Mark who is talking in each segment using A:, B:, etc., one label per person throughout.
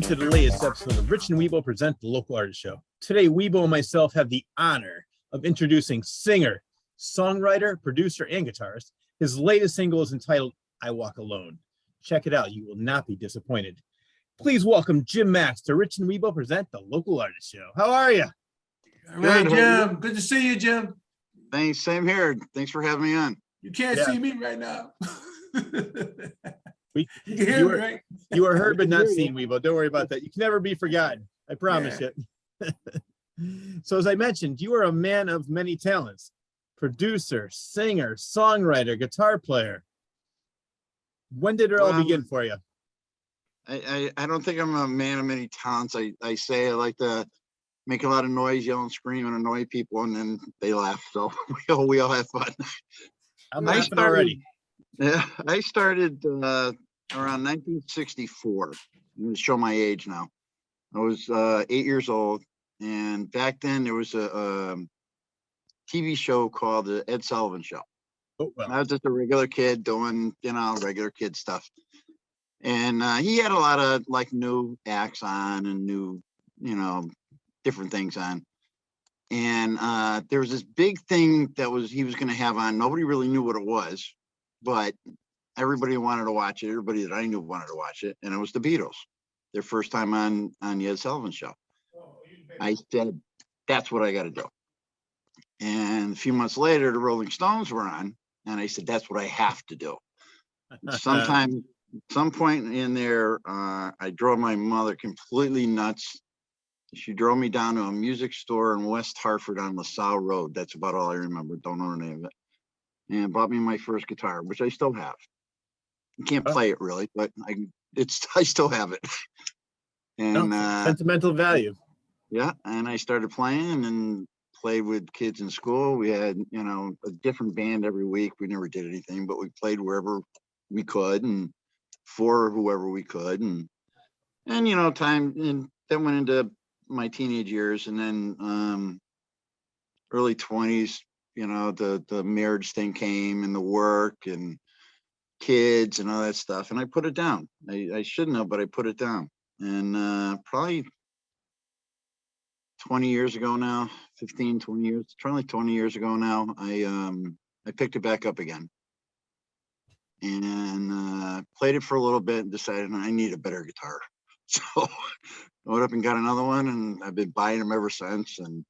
A: to the latest episode of Rich and Wibo present the Local Artist Show. Today, Wibo and myself have the honor of introducing singer, songwriter, producer, and guitarist. His latest single is entitled I Walk Alone. Check it out. You will not be disappointed. Please welcome Jim Max to Rich and Wibo present the Local Artist Show. How are you?
B: All right, Jim. Good to see you, Jim.
C: Thanks. Same here. Thanks for having me on.
B: You can't see me right now.
A: You
B: can hear me, right?
A: You are heard but not seen, Wibo. Don't worry about that. You can never be forgotten. I promise you. So as I mentioned, you are a man of many talents. Producer, singer, songwriter, guitar player. When did it all begin for you?
C: I don't think I'm a man of many talents. I say I like to make a lot of noise, yell and scream, and annoy people, and then they laugh. So we all have fun.
A: I'm laughing already.
C: Yeah, I started around 1964. I'm going to show my age now. I was 8 years old, and back then there was a TV show called the Ed Sullivan Show.
A: Oh, well.
C: I was just a regular kid doing, regular kid stuff. And he had a lot of like new acts on and new, different things on. And there was this big thing that he was going to have on. Nobody really knew what it was, but everybody wanted to watch it. Everybody that I knew wanted to watch it. And it was the Beatles, their first time on the Ed Sullivan Show. I said, that's what I got to do. And a few months later, the Rolling Stones were on. And I said, that's what I have to do. Some point in there, I drove my mother completely nuts. She drove me down to a music store in West Hartford on LaSalle Road. That's about all I remember. Don't know the name of it. And bought me my first guitar, which I still have. I can't play it really, but I still have it. And
A: sentimental value.
C: Yeah, and I started playing and played with kids in school. We had, a different band every week. We never did anything, but we played wherever we could and for whoever we could. And time, and then went into my teenage years, and then early 20s, the marriage thing came and the work and kids and all that stuff. And I put it down. I shouldn't have, but I put it down. And probably 20 years ago now, 15, 20 years, probably 20 years ago now, I picked it back up again and played it for a little bit and decided I need a better guitar. So I went up and got another one, and I've been buying them ever since, and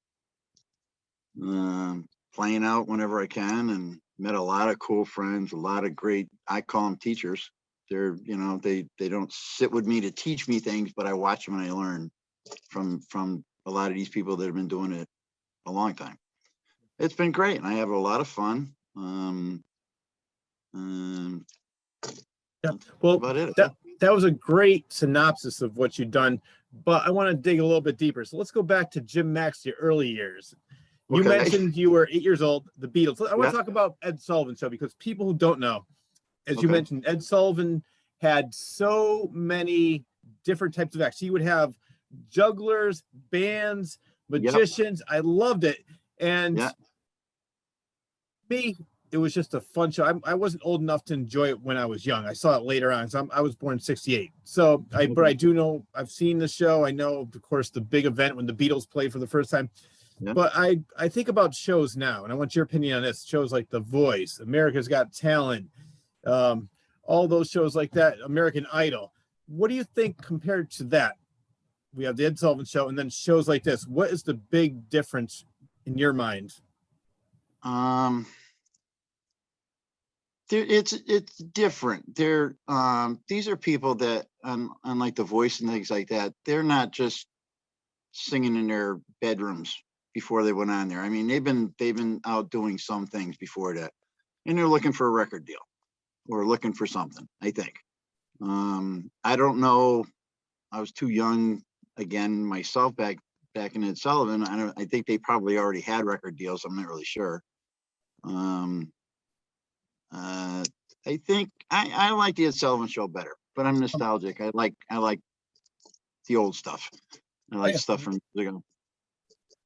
C: playing out whenever I can, and met a lot of cool friends, a lot of great, I call them teachers. They're, they don't sit with me to teach me things, but I watch them and I learn from a lot of these people that have been doing it a long time. It's been great, and I have a lot of fun.
A: Yeah. Well, that was a great synopsis of what you've done, but I want to dig a little bit deeper. So let's go back to Jim Max, your early years. You mentioned you were 8 years old, the Beatles. I want to talk about Ed Sullivan Show, because people who don't know, as you mentioned, Ed Sullivan had so many different types of acts. He would have jugglers, bands, magicians. I loved it. And me, it was just a fun show. I wasn't old enough to enjoy it when I was young. I saw it later on. So I was born in '68. So but I do know, I've seen the show. I know, of course, the big event when the Beatles played for the first time. Yeah. But I think about shows now, and I want your opinion on this. Shows like The Voice, America's Got Talent, all those shows like that, American Idol. What do you think compared to that? We have the Ed Sullivan Show, and then shows like this. What is the big difference in your mind?
C: It's different. These are people that, unlike The Voice and things like that, they're not just singing in their bedrooms before they went on there. I mean, they've been out doing some things before that, and they're looking for a record deal or looking for something, I think. I don't know. I was too young again myself back in Ed Sullivan. I think they probably already had record deals. I'm not really sure. I think I like the Ed Sullivan Show better, but I'm nostalgic. I like the old stuff. I like stuff from years ago.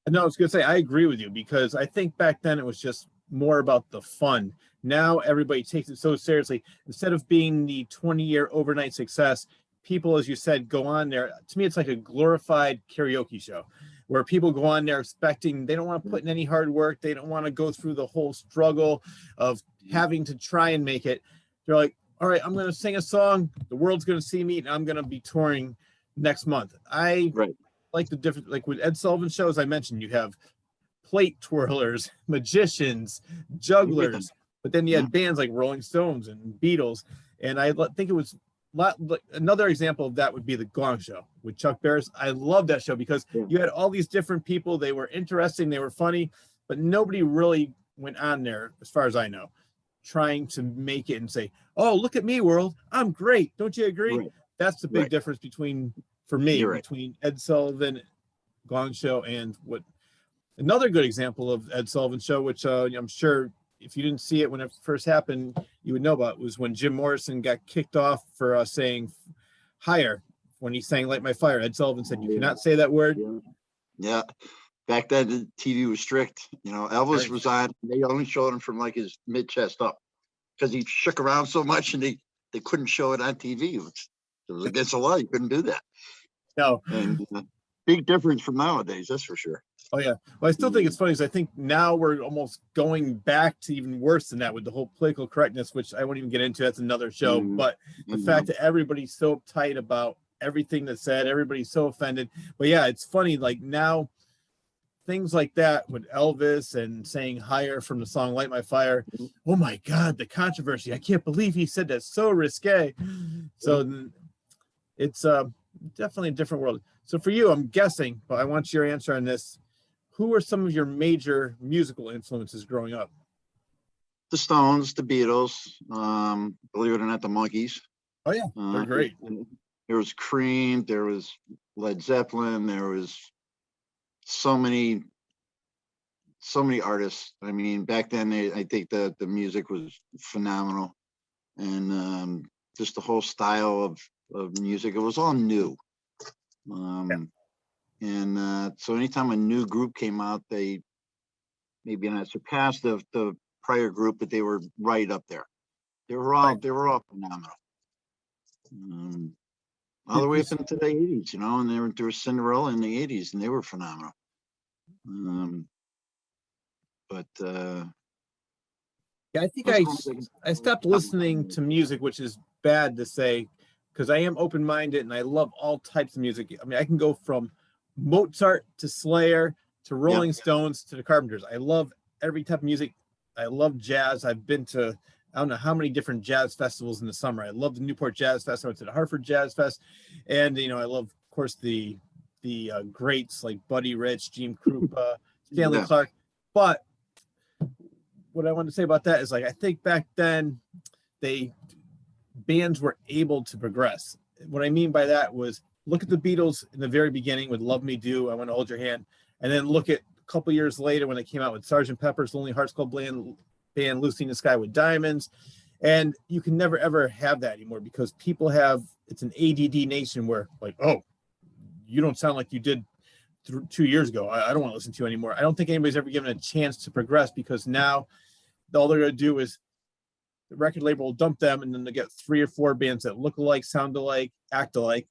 A: No, I was gonna say I agree with you, because I think back then it was just more about the fun. Now everybody takes it so seriously. Instead of being the 20-year overnight success, people, as you said, go on there. To me, it's like a glorified karaoke show where people go on there expecting, they don't want to put in any hard work. They don't want to go through the whole struggle of having to try and make it. They're like, all right, I'm going to sing a song. The world's going to see me and I'm going to be touring next month. I like the different, like with Ed Sullivan shows, I mentioned, you have plate twirlers, magicians, jugglers, but then you had bands like Rolling Stones and Beatles. And I think it was another example of that would be the Gong Show with Chuck Barris. I love that show because you had all these different people. They were interesting, they were funny, but nobody really went on there, as far as I know, trying to make it and say, oh, look at me, world, I'm great. Don't you agree? That's the big difference between, for me, between Ed Sullivan, Gong Show, and what another good example of Ed Sullivan show, which I'm sure if you didn't see it when it first happened, you would know about, was when Jim Morrison got kicked off for saying higher when he sang Light My Fire. Ed Sullivan said, you cannot say that word.
C: Yeah. Back then, the TV was strict. You know, Elvis was on, they only showed him from like his mid chest up because he shook around so much and they couldn't show it on TV. It was against the law. You couldn't do that.
A: No.
C: And big difference from nowadays, that's for sure.
A: Oh yeah. Well, I still think it's funny because I think now we're almost going back to even worse than that with the whole political correctness, which I won't even get into. That's another show. But the fact that everybody's so uptight about everything that's said, everybody's so offended. But yeah, it's funny. Like now, things like that with Elvis and saying higher from the song Light My Fire. Oh my God, the controversy. I can't believe he said that. So risque. So it's definitely a different world. So for you, I'm guessing, but I want your answer on this. Who were some of your major musical influences growing up?
C: The Stones, the Beatles, believe it or not, the Monkees.
A: Oh yeah, they're great.
C: There was Cream, there was Led Zeppelin, there was so many artists. I mean, back then, I think the music was phenomenal, and just the whole style of music, it was all new. And so anytime a new group came out, they maybe not surpassed the prior group, but they were right up there. They were all phenomenal. All the way up into the 80s, you know, and there was Cinderella in the 80s, and they were phenomenal.
A: Yeah, I think I stopped listening to music, which is bad to say, because I am open-minded and I love all types of music. I mean, I can go from Mozart to Slayer to Rolling Stones to the Carpenters. I love every type of music. I love jazz. I've been to, I don't know how many different jazz festivals in the summer. I love the Newport Jazz Fest. I went to the Hartford Jazz Fest. And, you know, I love, of course, the greats like Buddy Rich, Gene Krupa, Stanley Clark. But what I want to say about that is, like, I think back then bands were able to progress. What I mean by that was, look at the Beatles in the very beginning with Love Me Do, I Want to Hold Your Hand, and then look at a couple years later when they came out with Sgt. Pepper's Lonely Hearts Club Band, Lucy in the Sky with Diamonds. And you can never ever have that anymore because people have, it's an ADD nation where, like, oh, you don't sound like you did 2 years ago. I don't want to listen to you anymore. I don't think anybody's ever given a chance to progress because now all they're going to do is the record label will dump them and then they get 3 or 4 bands that look alike, sound alike, act alike,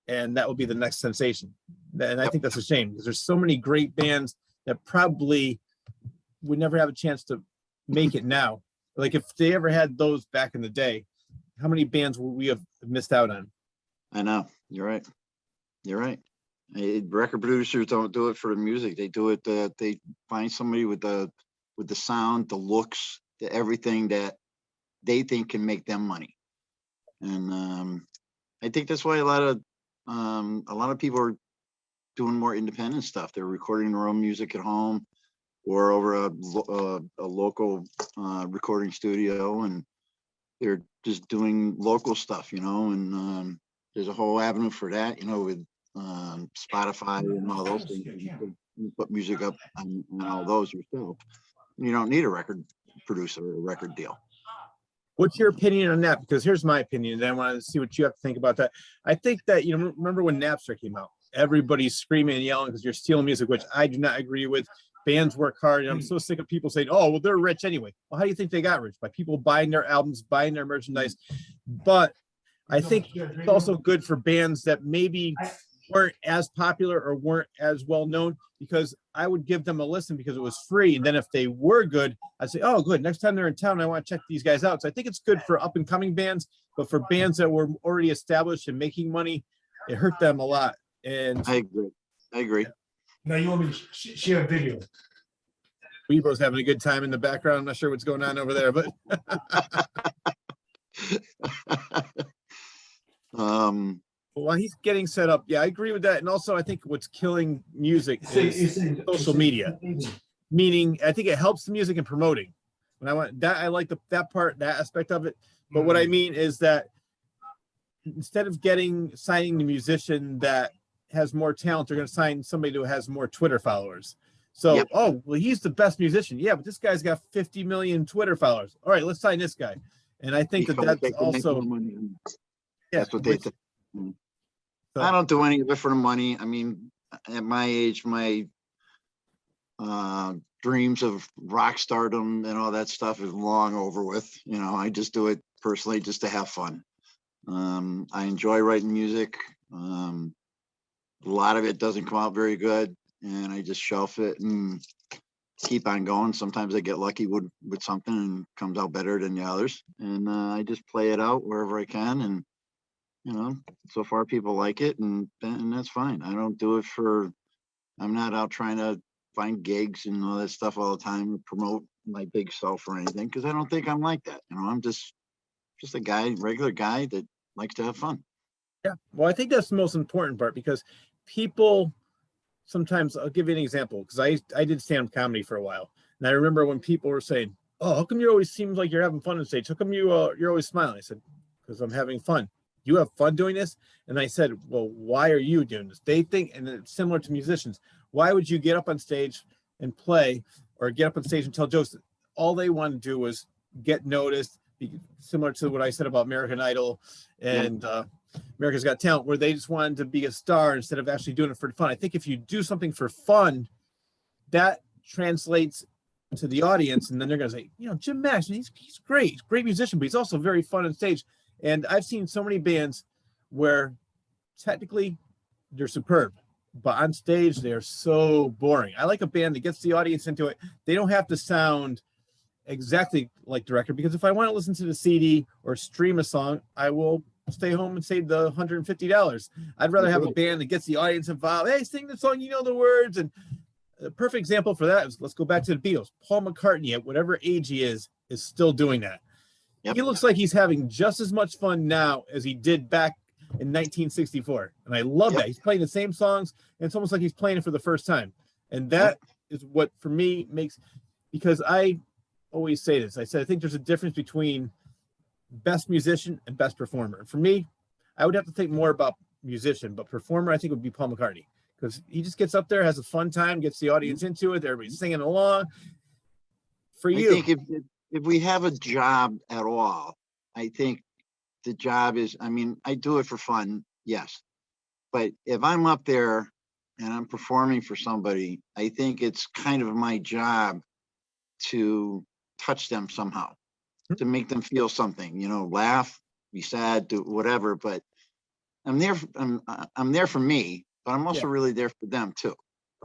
A: and that will be the next sensation. And I think that's a shame because there's so many great bands that probably would never have a chance to make it now. Like if they ever had those back in the day, how many bands would we have missed out on?
C: I know. You're right. Record producers don't do it for the music. They do it. They find somebody with the sound, the looks, the everything that they think can make them money. And I think that's why a lot of people are doing more independent stuff. They're recording their own music at home or over a local recording studio, and they're just doing local stuff, you know. And there's a whole avenue for that, you know, with Spotify and all those things. You put music up on all those yourself. You don't need a record producer or a record deal.
A: What's your opinion on that? Because here's my opinion, and I want to see what you have to think about that. I think that, you know, remember when Napster came out? Everybody's screaming and yelling because you're stealing music, which I do not agree with. Bands work hard, and I'm so sick of people saying, oh, well, they're rich anyway. Well, how do you think they got rich? By people buying their albums, buying their merchandise. But I think it's also good for bands that maybe weren't as popular or weren't as well known, because I would give them a listen because it was free. And then if they were good, I'd say, oh, good. Next time they're in town, I want to check these guys out. So I think it's good for up and coming bands, but for bands that were already established and making money, it hurt them a lot. And
C: I agree.
B: Now you want me to share a video?
A: Wibo's having a good time in the background. I'm not sure what's going on over there, but while he's getting set up, yeah, I agree with that. And also, I think what's killing music is social media. Meaning, I think it helps the music and promoting. When I want that, I like that part, that aspect of it. But what I mean is that instead of signing the musician that has more talent, they're going to sign somebody who has more Twitter followers. So, oh, well, he's the best musician. Yeah, but this guy's got 50 million Twitter followers. All right, let's sign this guy. And I think that's also,
C: that's what they think. So, I don't do any of it for the money. I mean, at my age, my dreams of rock stardom and all that stuff is long over with. You know, I just do it personally just to have fun. I enjoy writing music. A lot of it doesn't come out very good, and I just shelf it and keep on going. Sometimes I get lucky with something and comes out better than the others, and I just play it out wherever I can. And you know, so far people like it, and that's fine. I don't do it for, I'm not out trying to find gigs and all that stuff all the time to promote my big self or anything, because I don't think I'm like that. You know, I'm just a guy, regular guy that likes to have fun.
A: Yeah, well, I think that's the most important part, because people sometimes, I'll give you an example, because I did stand-up comedy for a while, and I remember when people were saying, oh, how come you always seems like you're having fun on stage? How come you're always smiling? I said, because I'm having fun. You have fun doing this? And I said, well, why are you doing this? They think, and it's similar to musicians, why would you get up on stage and play, or get up on stage and tell jokes? All they want to do was get noticed, similar to what I said about American Idol and America's Got Talent, where they just wanted to be a star instead of actually doing it for fun. I think if you do something for fun, that translates to the audience, and then they're going to say, you know, Jim Max, he's great. He's a great musician, but he's also very fun on stage. And I've seen so many bands where technically they're superb, but on stage they're so boring. I like a band that gets the audience into it. They don't have to sound exactly like the record, because if I want to listen to the CD or stream a song, I will stay home and save the $150. I'd rather have a band that gets the audience involved. Hey, sing the song, you know the words. And a perfect example for that is, let's go back to the Beatles. Paul McCartney, at whatever age he is still doing that. He looks like he's having just as much fun now as he did back in 1964. And I love that. He's playing the same songs, and it's almost like he's playing it for the first time. And that is what, for me, makes, because I always say this. I said, I think there's a difference between best musician and best performer. For me, I would have to think more about musician, but performer, I think, would be Paul McCartney, because he just gets up there, has a fun time, gets the audience into it, everybody's singing along. For you,
C: I think if we have a job at all, I think the job is, I mean, I do it for fun, yes, but if I'm up there and I'm performing for somebody, I think it's kind of my job to touch them somehow, to make them feel something, you know, laugh, be sad, do whatever. But I'm there for me, but I'm also really there for them too.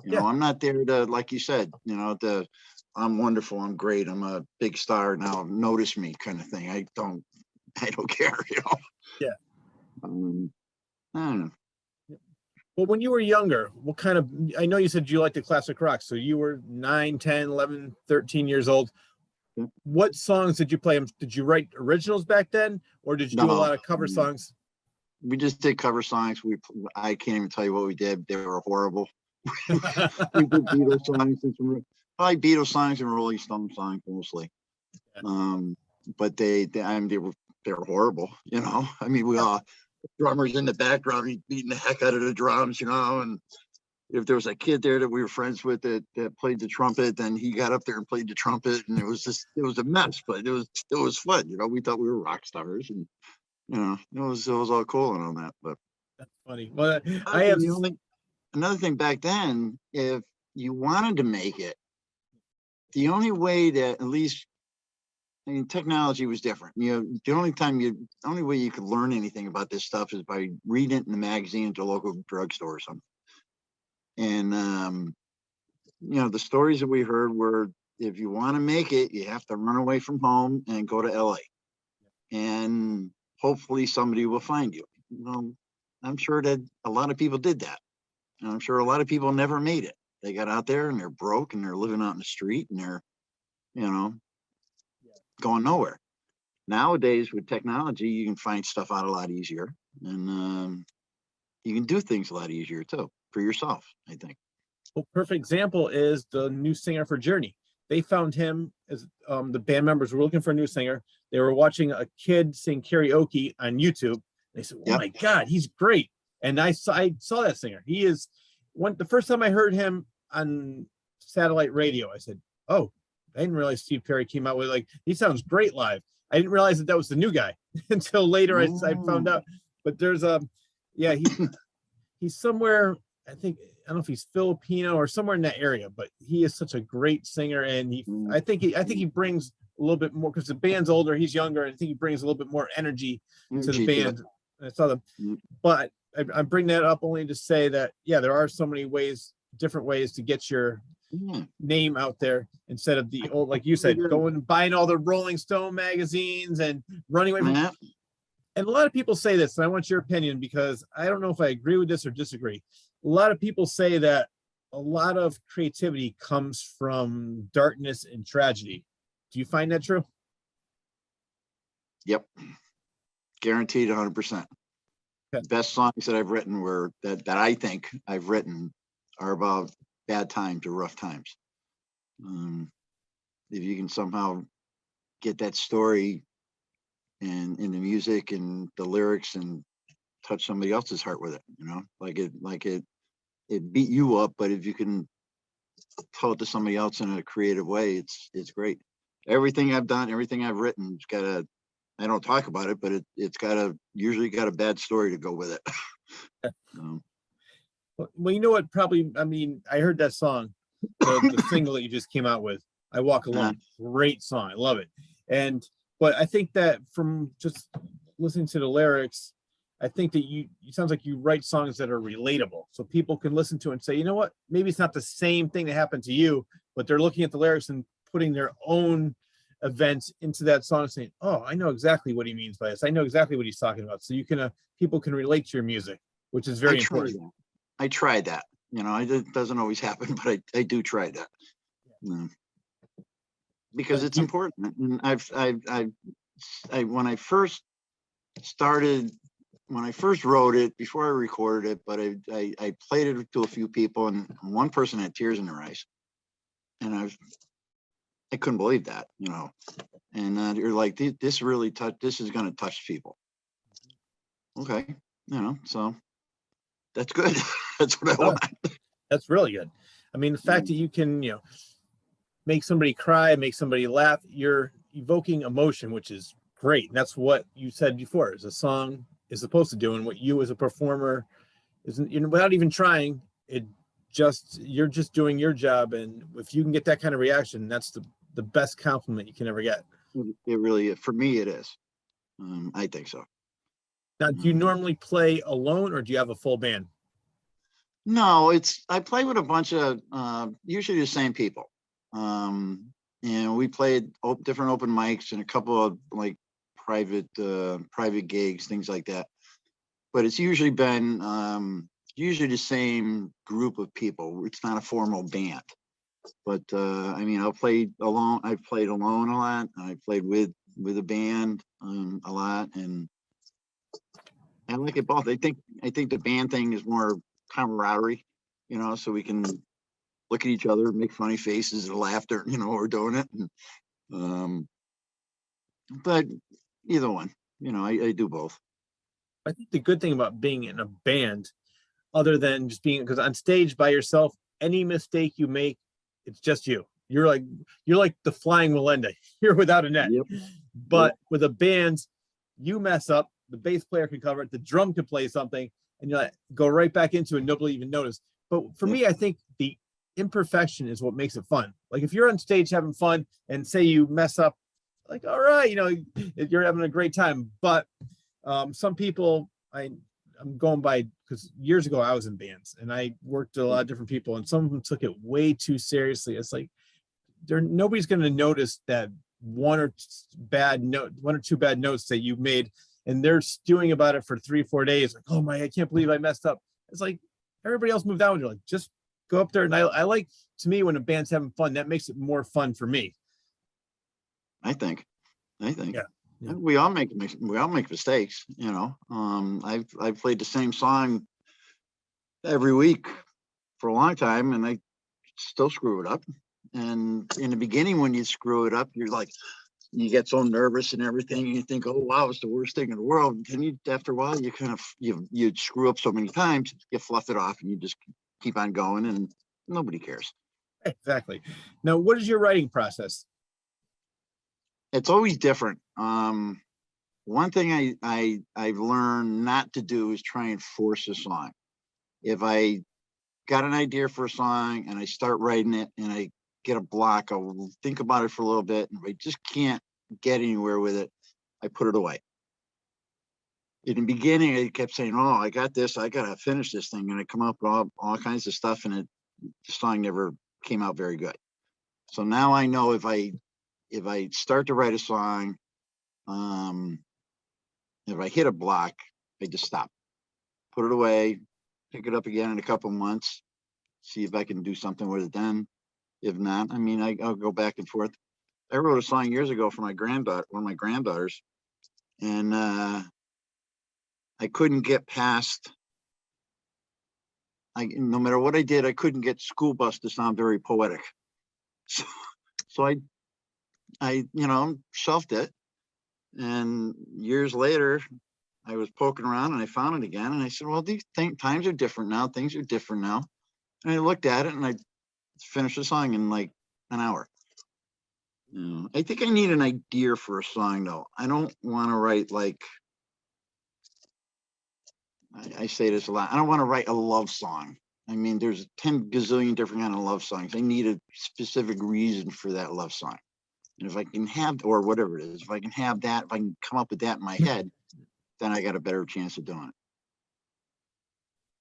C: You know, I'm not there to, like you said, you know, I'm wonderful, I'm great, I'm a big star now, notice me kind of thing. I don't care, you know. I don't know.
A: Well, when you were younger, what kind of, I know you said you liked the classic rock, so you were 9, 10, 11, 13 years old. What songs did you play? Did you write originals back then, or did you do a lot of cover songs?
C: We just did cover songs. I can't even tell you what we did. They were horrible. We did Beatles songs and probably Beatles songs and Rolling Stone songs mostly. But they were horrible. You know, I mean, we all drummers in the background, he's beating the heck out of the drums. You know, and if there was a kid there that we were friends with that played the trumpet, then he got up there and played the trumpet, and it was a mess, but it was fun. You know, we thought we were rock stars, and you know, it was all cool and all that. But
A: that's funny. Well,
C: another thing back then, if you wanted to make it, the only way that, at least I mean, technology was different. The only way you could learn anything about this stuff is by reading it in the magazine at the local drugstore or something. And, the stories that we heard were, if you want to make it, you have to run away from home and go to LA. And hopefully somebody will find you. Well, I'm sure that a lot of people did that. And I'm sure a lot of people never made it. They got out there and they're broke and they're living out in the street and they're, going nowhere. Nowadays with technology, you can find stuff out a lot easier, and you can do things a lot easier too for yourself, I think.
A: Well, perfect example is the new singer for Journey. They found him as the band members were looking for a new singer. They were watching a kid sing karaoke on YouTube. They said, "Oh my God, he's great!" And I saw that singer. He is the first time I heard him on satellite radio. I said, "Oh, I didn't realize Steve Perry came out with he sounds great live." I didn't realize that was the new guy until later. I found out. But there's he's somewhere. I don't know if he's Filipino or somewhere in that area, but he is such a great singer, and I think he brings a little bit more because the band's older, he's younger, and I think he brings a little bit more energy to the band. I saw them, but I bring that up only to say that there are so many different ways to get your name out there instead of the old, like you said, going and buying all the Rolling Stone magazines and running away from. And a lot of people say this, and I want your opinion because I don't know if I agree with this or disagree. A lot of people say that a lot of creativity comes from darkness and tragedy. Do you find that true?
C: Yep. Guaranteed 100%. The best songs that I've written that I think I've written are about bad times or rough times. If you can somehow get that story and in the music and the lyrics and touch somebody else's heart with it, it beat you up, but if you can tell it to somebody else in a creative way, it's great. Everything I've done, everything I've written, I don't talk about it, but it's usually got a bad story to go with it.
A: Well, you know what? Probably, I heard that song, the single that you just came out with, "I Walk Alone." Great song, I love it. But I think that from just listening to the lyrics, I think that it sounds like you write songs that are relatable, so people can listen to it and say, you know what? Maybe it's not the same thing that happened to you, but they're looking at the lyrics and putting their own events into that song and saying, "Oh, I know exactly what he means by this. I know exactly what he's talking about." So you can, people can relate to your music, which is very important.
C: I tried that. It doesn't always happen, but I do try that. Because it's important. And when I first wrote it, before I recorded it, but I played it to a few people, and one person had tears in their eyes, and I couldn't believe that, and you're like, this really this is going to touch people. Okay. So that's good. That's what I want.
A: That's really good. The fact that you can, make somebody cry, make somebody laugh, you're evoking emotion, which is great. And that's what you said before, is a song is supposed to do, and what you as a performer isn't, without even trying, you're just doing your job. And if you can get that kind of reaction, that's the best compliment you can ever get.
C: It really, for me, it is. I think so.
A: Now, do you normally play alone, or do you have a full band?
C: No, I play with a bunch of usually the same people. And we played different open mics and a couple of private gigs, things like that. But it's usually been usually the same group of people. It's not a formal band. But I'll play alone. I've played alone a lot. I played with a band a lot, and I like it both. I think the band thing is more camaraderie, so we can look at each other, make funny faces and laughter, we're doing it. And, but either one, I do both.
A: I think the good thing about being in a band, other than just being, because on stage by yourself, any mistake you make, it's just you. You're like the flying Melinda. You're without a net.
C: Yep.
A: But with a band, you mess up, the bass player can cover it, the drum can play something, and you go right back into it. Nobody even notice. But for me, I think the imperfection is what makes it fun. Like if you're on stage having fun and say you mess up like, all right, you know, you're having a great time. But some people, I'm going by, because years ago I was in bands and I worked with a lot of different people, and some of them took it way too seriously. It's like nobody's going to notice that one or two bad notes that you made, and they're stewing about it for 3-4 days. Like, oh my, I can't believe I messed up. It's like everybody else moved on. You're like, just go up there. And I like, to me, when a band's having fun, that makes it more fun for me.
C: I think.
A: Yeah.
C: We all make mistakes, you know. I've played the same song every week for a long time, and I still screw it up. And in the beginning, when you screw it up, you're like, you get so nervous and everything, and you think, oh wow, it's the worst thing in the world. And then after a while, you kind of you screw up so many times, you fluff it off, and you just keep on going, and nobody cares.
A: Exactly. Now, what is your writing process?
C: It's always different. One thing I've learned not to do is try and force a song. If I got an idea for a song and I start writing it and I get a block, I'll think about it for a little bit, and if I just can't get anywhere with it, I put it away. In the beginning, I kept saying, oh, I got this, I gotta finish this thing, and I come up with all kinds of stuff, and the song never came out very good. So now I know if I start to write a song, if I hit a block, I just stop, put it away, pick it up again in a couple months, see if I can do something with it then. If not, I mean, I'll go back and forth. I wrote a song years ago for my granddaughter, one of my granddaughters, and I couldn't get past. No matter what I did, I couldn't get school bus to sound very poetic. So I shelved it. And years later, I was poking around and I found it again. And I said, well, these times are different now. Things are different now. And I looked at it and I finished the song in like an hour. I think I need an idea for a song, though. I don't want to write like, I say this a lot, I don't want to write a love song. I mean, there's 10 gazillion different kind of love songs. I need a specific reason for that love song. And if I can have, or whatever it is, if I can have that, if I can come up with that in my head, then I got a better chance of doing it.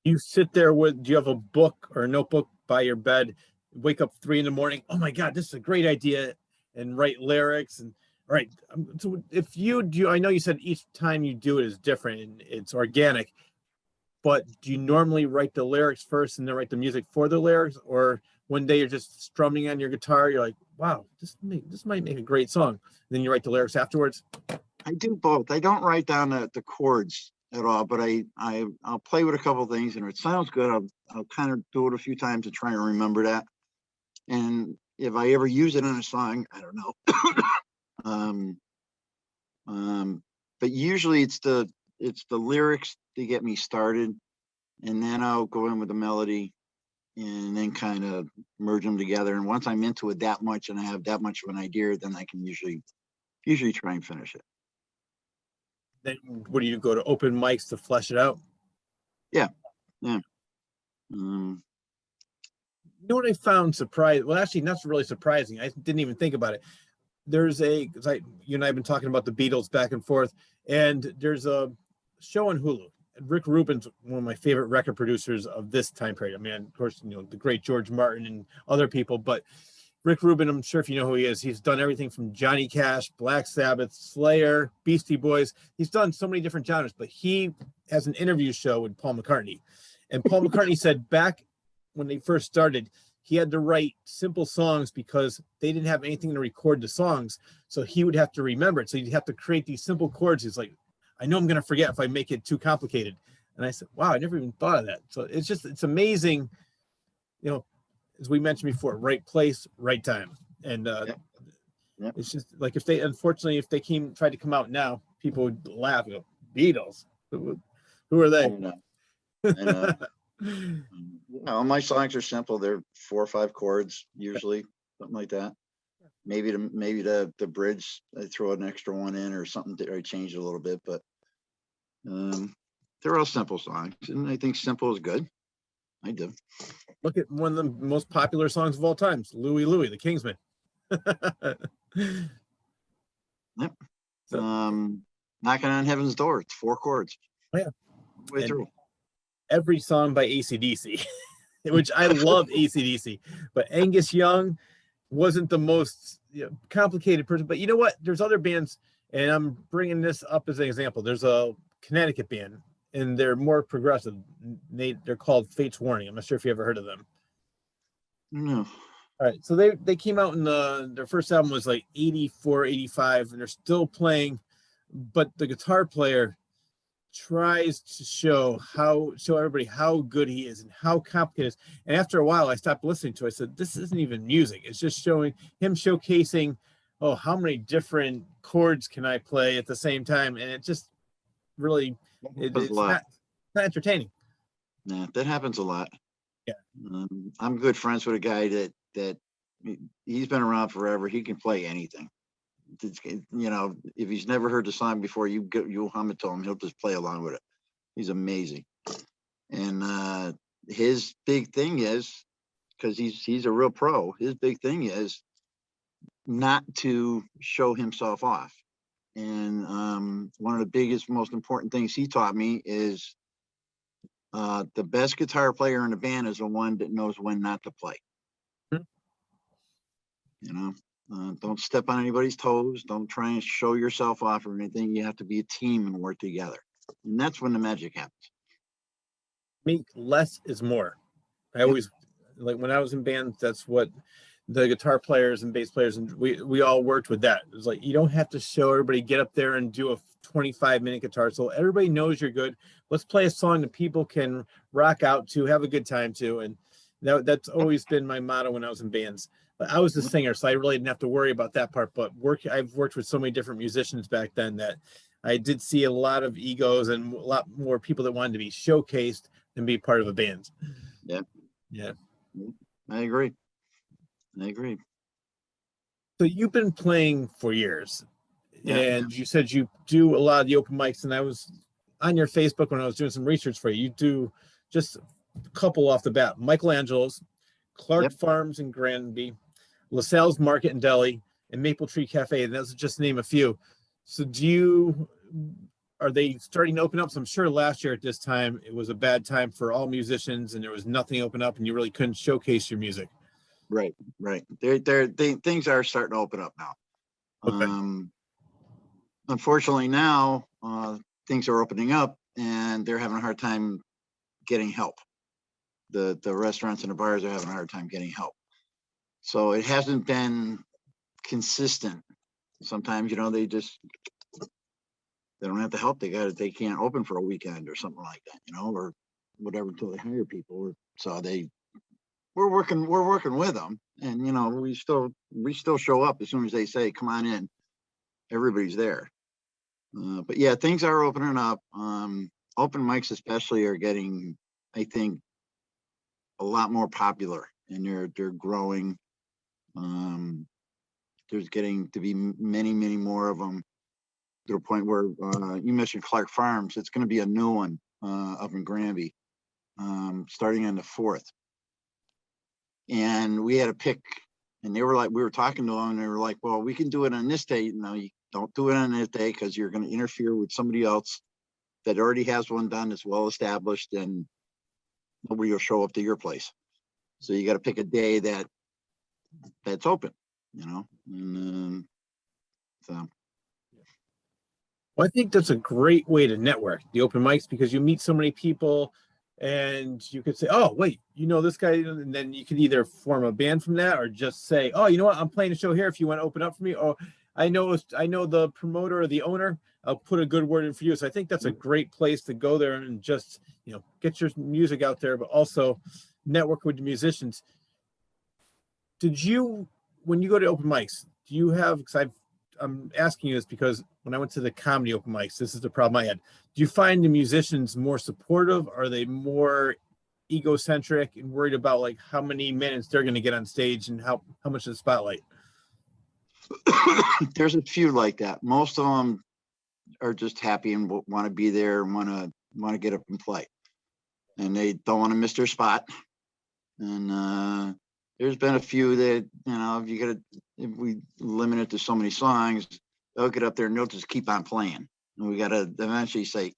A: You sit there do you have a book or a notebook by your bed, wake up 3 a.m, oh my God, this is a great idea, and write lyrics? And all right, so if you do, I know you said each time you do it is different and it's organic, but do you normally write the lyrics first and then write the music for the lyrics? Or one day you're just strumming on your guitar, you're like, wow, this might make a great song, and then you write the lyrics afterwards?
C: I do both. I don't write down the chords at all, but I'll play with a couple of things, and if it sounds good, I'll kind of do it a few times to try and remember that. And if I ever use it in a song, I don't know. But usually it's the lyrics to get me started, and then I'll go in with the melody and then kind of merge them together. And once I'm into it that much and I have that much of an idea, then I can usually try and finish it.
A: Then what do you go to, open mics to flesh it out?
C: Yeah.
A: You know what I found surprising? Well, actually, not really surprising. I didn't even think about it. There's you and I have been talking about the Beatles back and forth, and there's a show on Hulu. Rick Rubin's one of my favorite record producers of this time period. I mean, of course, the great George Martin and other people, but Rick Rubin, I'm sure if you know who he is, he's done everything from Johnny Cash, Black Sabbath, Slayer, Beastie Boys. He's done so many different genres, but he has an interview show with Paul McCartney. And Paul McCartney said back when they first started, he had to write simple songs because they didn't have anything to record the songs. So he would have to remember it. So he'd have to create these simple chords. He's like, I know I'm going to forget if I make it too complicated. And I said, wow, I never even thought of that. So it's amazing, as we mentioned before, right place, right time. And
C: Yep.
A: It's just like, if they tried to come out now, people would laugh and go, Beatles, who are they?
C: I know. My songs are simple. They're 4 or 5 chords usually, something like that. Maybe the bridge, I throw an extra one in or something, I change it a little bit, but they're all simple songs, and I think simple is good. I do.
A: Look at one of the most popular songs of all time, Louie Louie, the Kingsmen.
C: Yep.
A: So,
C: Knocking on heaven's door. It's 4 chords.
A: Oh, yeah.
C: Way
A: And
C: through.
A: every song by AC/DC, which I love AC/DC, but Angus Young wasn't the most complicated person. But you know what? There's other bands, and I'm bringing this up as an example. There's a Connecticut band, and they're more progressive. They're called Fate's Warning. I'm not sure if you ever heard of them.
C: No.
A: All right, so they came out in their first album was like 84, 85, and they're still playing, but the guitar player tries to show everybody how good he is and how complicated it is. And after a while, I stopped listening to it. I said, this isn't even music. It's just showing him showcasing, oh, how many different chords can I play at the same time? And it just really, it's not entertaining.
C: Yeah, that happens a lot.
A: Yeah.
C: I'm good friends with a guy that he's been around forever. He can play anything. You know, if he's never heard the song before, you hum it to him, he'll just play along with it. He's amazing. And his big thing is, because he's a real pro, his big thing is not to show himself off. And one of the biggest, most important things he taught me is the best guitar player in the band is the one that knows when not to play. You know, don't step on anybody's toes. Don't try and show yourself off or anything. You have to be a team and work together. And that's when the magic happens.
A: I mean, less is more. I always, like when I was in bands, that's what the guitar players and bass players, and we all worked with that. It was like, you don't have to show everybody, get up there and do a 25-minute guitar solo. Everybody knows you're good. Let's play a song that people can rock out to, have a good time to. And that's always been my motto when I was in bands. But I was the singer, so I really didn't have to worry about that part. But I've worked with so many different musicians back then that I did see a lot of egos and a lot more people that wanted to be showcased than be part of a band.
C: Yeah.
A: Yeah.
C: I agree.
A: So you've been playing for years,
C: Yeah.
A: and you said you do a lot of the open mics, and I was on your Facebook when I was doing some research for you. You do just a couple off the bat: Michelangelo's, Clark Farms in Granby, LaSalle's Market in Delhi, and Maple Tree Cafe. And that's just to name a few. So are they starting to open up? So I'm sure last year at this time, it was a bad time for all musicians and there was nothing open up and you really couldn't showcase your music.
C: Right. Things are starting to open up now.
A: Okay.
C: Unfortunately now, things are opening up and they're having a hard time getting help. The restaurants and the bars are having a hard time getting help. So it hasn't been consistent. Sometimes, they don't have the help. They can't open for a weekend or something like that, or whatever until they hire people. So we're working with them, and we still show up as soon as they say, come on in. Everybody's there. But yeah, things are opening up. Open mics especially are getting, I think, a lot more popular, and they're growing. There's getting to be many more of them, to the point where you mentioned Clark Farms. It's going to be a new one up in Granby, starting on the 4th. And we had to pick, and they were like, we were talking to them, and they were like, well, we can do it on this day. No, you don't do it on this day because you're going to interfere with somebody else that already has one done that's well established, and nobody will show up to your place. So you got to pick a day that's open, and so.
A: Well, I think that's a great way to network, the open mics, because you meet so many people and you could say, oh, wait, this guy, and then you could either form a band from that or just say, oh, you know what, I'm playing a show here if you want to open up for me. Or I know the promoter or the owner, I'll put a good word in for you. So I think that's a great place to go there and just, get your music out there, but also network with the musicians. When you go to open mics, do you have, because I'm asking you this because when I went to the comedy open mics, this is the problem I had. Do you find the musicians more supportive? Are they more egocentric and worried about like how many minutes they're going to get on stage and how much of the spotlight?
C: There's a few like that. Most of them are just happy and want to be there and want to get up and play, and they don't want to miss their spot. And there's been a few that, if we limit it to so many songs, they'll get up there and they'll just keep on playing. And we got to eventually say,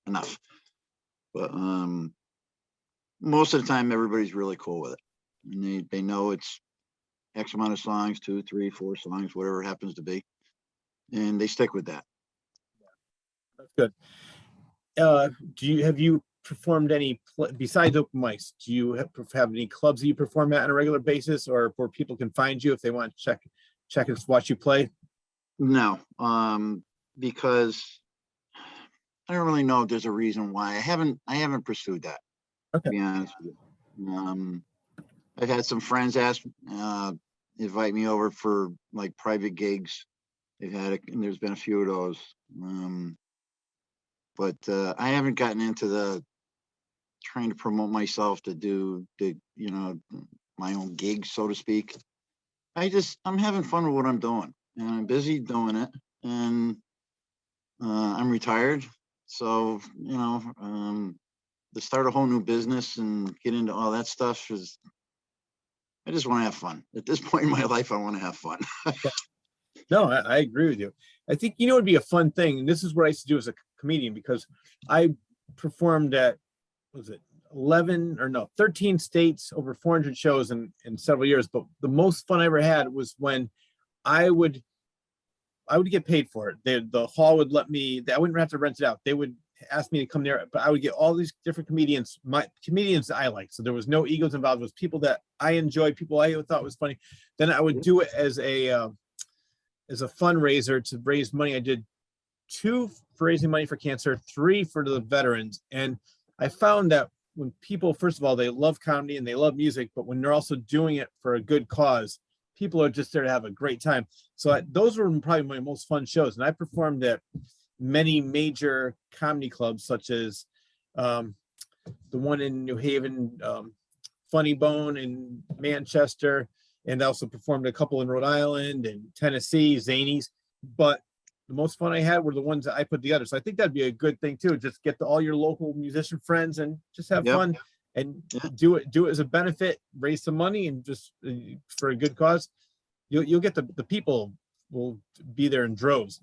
C: enough. But most of the time, everybody's really cool with it. And they know it's X amount of songs, 2, 3, 4 songs, whatever it happens to be. And they stick with that.
A: That's good. Have you performed any, besides open mics, do you have any clubs that you perform at on a regular basis, or where people can find you if they want to check and watch you play?
C: No, because I don't really know if there's a reason why. I haven't pursued that.
A: Okay.
C: To be honest with you. I've had some friends invite me over for like private gigs. And there's been a few of those. But I haven't gotten into the trying to promote myself to do my own gigs, so to speak. I'm having fun with what I'm doing, and I'm busy doing it, and I'm retired. So, to start a whole new business and get into all that stuff I just want to have fun. At this point in my life, I want to have fun.
D: No, I agree with you. I think, it'd be a fun thing. And this is what I used to do as a comedian, because I performed at, 13 states, over 400 shows in several years. But the most fun I ever had was when I would get paid for it. The hall would let me, I wouldn't have to rent it out. They would ask me to come there, but I would get all these different comedians, my comedians I like. So there was no egos involved. It was people that I enjoyed, people I thought was funny. Then I would do it as a fundraiser to raise money. I did 2 for raising money for cancer, 3 for the veterans. And I found that when people, first of all, they love comedy and they love music, but when they're also doing it for a good cause, people are just there to have a great time. So those were probably my most fun shows. And I performed at many major comedy clubs, such as the one in New Haven, Funny Bone in Manchester, and I also performed a couple in Rhode Island and Tennessee, Zanies. But the most fun I had were the ones that I put together. So I think that'd be a good thing too. Just get all your local musician friends and just have fun and do it as a benefit, raise some money, and just for a good cause. You'll get the people will be there in droves.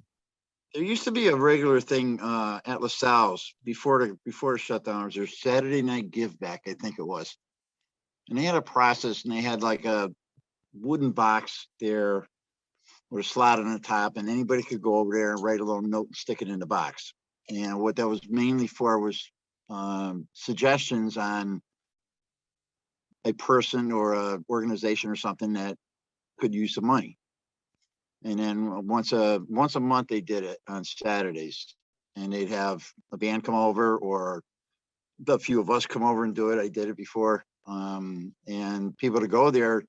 C: There used to be a regular thing at LaSalle's before the shutdown. It was their Saturday night give back, I think it was. And they had a process, and they had like a wooden box there with a slot on the top, and anybody could go over there and write a little note and stick it in the box. And what that was mainly for was suggestions on a person or a organization or something that could use some money. And then once a month they did it on Saturdays, and they'd have a band come over, or a few of us come over and do it. I did it before, and people to go there,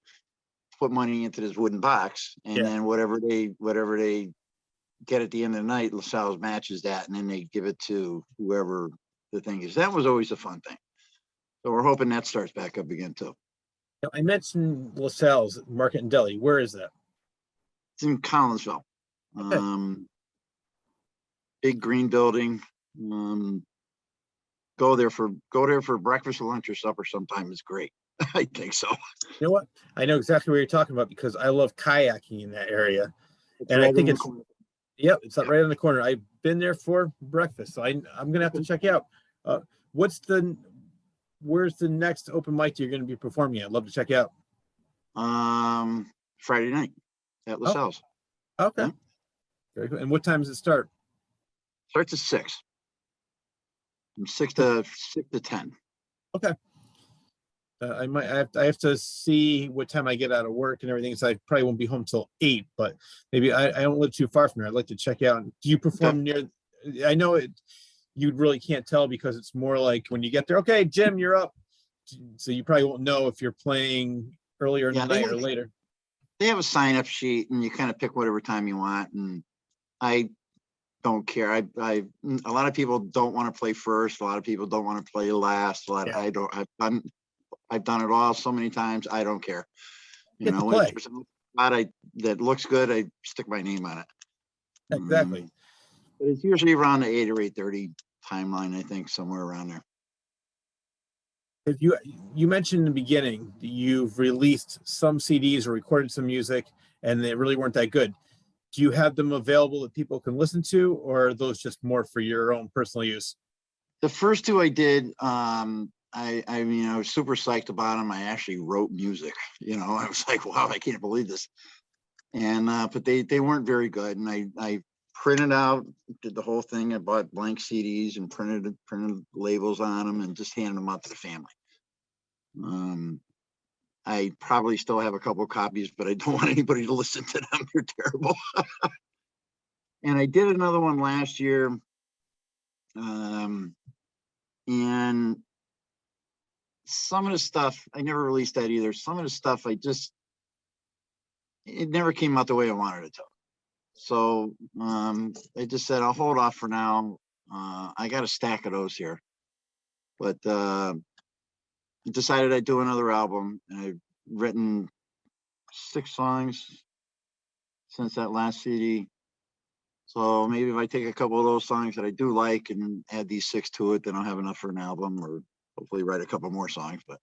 C: put money into this wooden box, and then whatever they get at the end of the night, LaSalle's matches that, and then they give it to whoever the thing is. That was always a fun thing. So we're hoping that starts back up again too.
D: I mentioned LaSalle's Market and Deli. Where is that?
C: It's in Collinsville.
D: Okay.
C: Big green building. Go there for breakfast, lunch, or supper sometime is great. I think so.
D: You know what? I know exactly what you're talking about, because I love kayaking in that area.
C: It's
D: And
C: right
D: I think
C: in the
D: it's,
C: corner.
D: it's right on the corner. I've been there for breakfast, so I'm going to have to check you out. Where's the next open mic you're going to be performing at? I'd love to check you out.
C: Friday night at LaSalle's.
D: Okay.
C: Yeah.
D: Very good. And what time does it start?
C: Starts at 6. From 6 to 10.
D: Okay. I have to see what time I get out of work and everything. So I probably won't be home till 8, but maybe I don't live too far from there. I'd like to check out. Do you perform near? I know you really can't tell, because it's more like when you get there. Okay, Jim, you're up. So you probably won't know if you're playing earlier in the night or later.
C: They have a sign-up sheet, and you kind of pick whatever time you want. And I don't care. A lot of people don't want to play first. A lot of people don't want to play last. I've done it all so many times. I don't care. You know, if there's a spot that looks good, I stick my name on it.
D: Exactly.
C: But it's usually around the 8 or 8:30 timeline, I think, somewhere around there.
D: If you mentioned in the beginning that you've released some CDs or recorded some music, and they really weren't that good. do you have them available that people can listen to, or are those just more for your own personal use?
C: The first two I did, I mean, I was super psyched about them. I actually wrote music, you know, I was like, wow, I can't believe this. And, but they weren't very good. And I printed out, did the whole thing. I bought blank CDs and printed labels on them and just handed them out to the family. I probably still have a couple of copies, but I don't want anybody to listen to them. They're terrible. And I did another one last year. And some of the stuff, I never released that either. Some of the stuff it never came out the way I wanted it to. So I just said, I'll hold off for now. I got a stack of those here, but I decided I'd do another album. And I've written 6 songs since that last CD. So maybe if I take a couple of those songs that I do like and add these 6 to it, then I'll have enough for an album, or hopefully write a couple more songs. But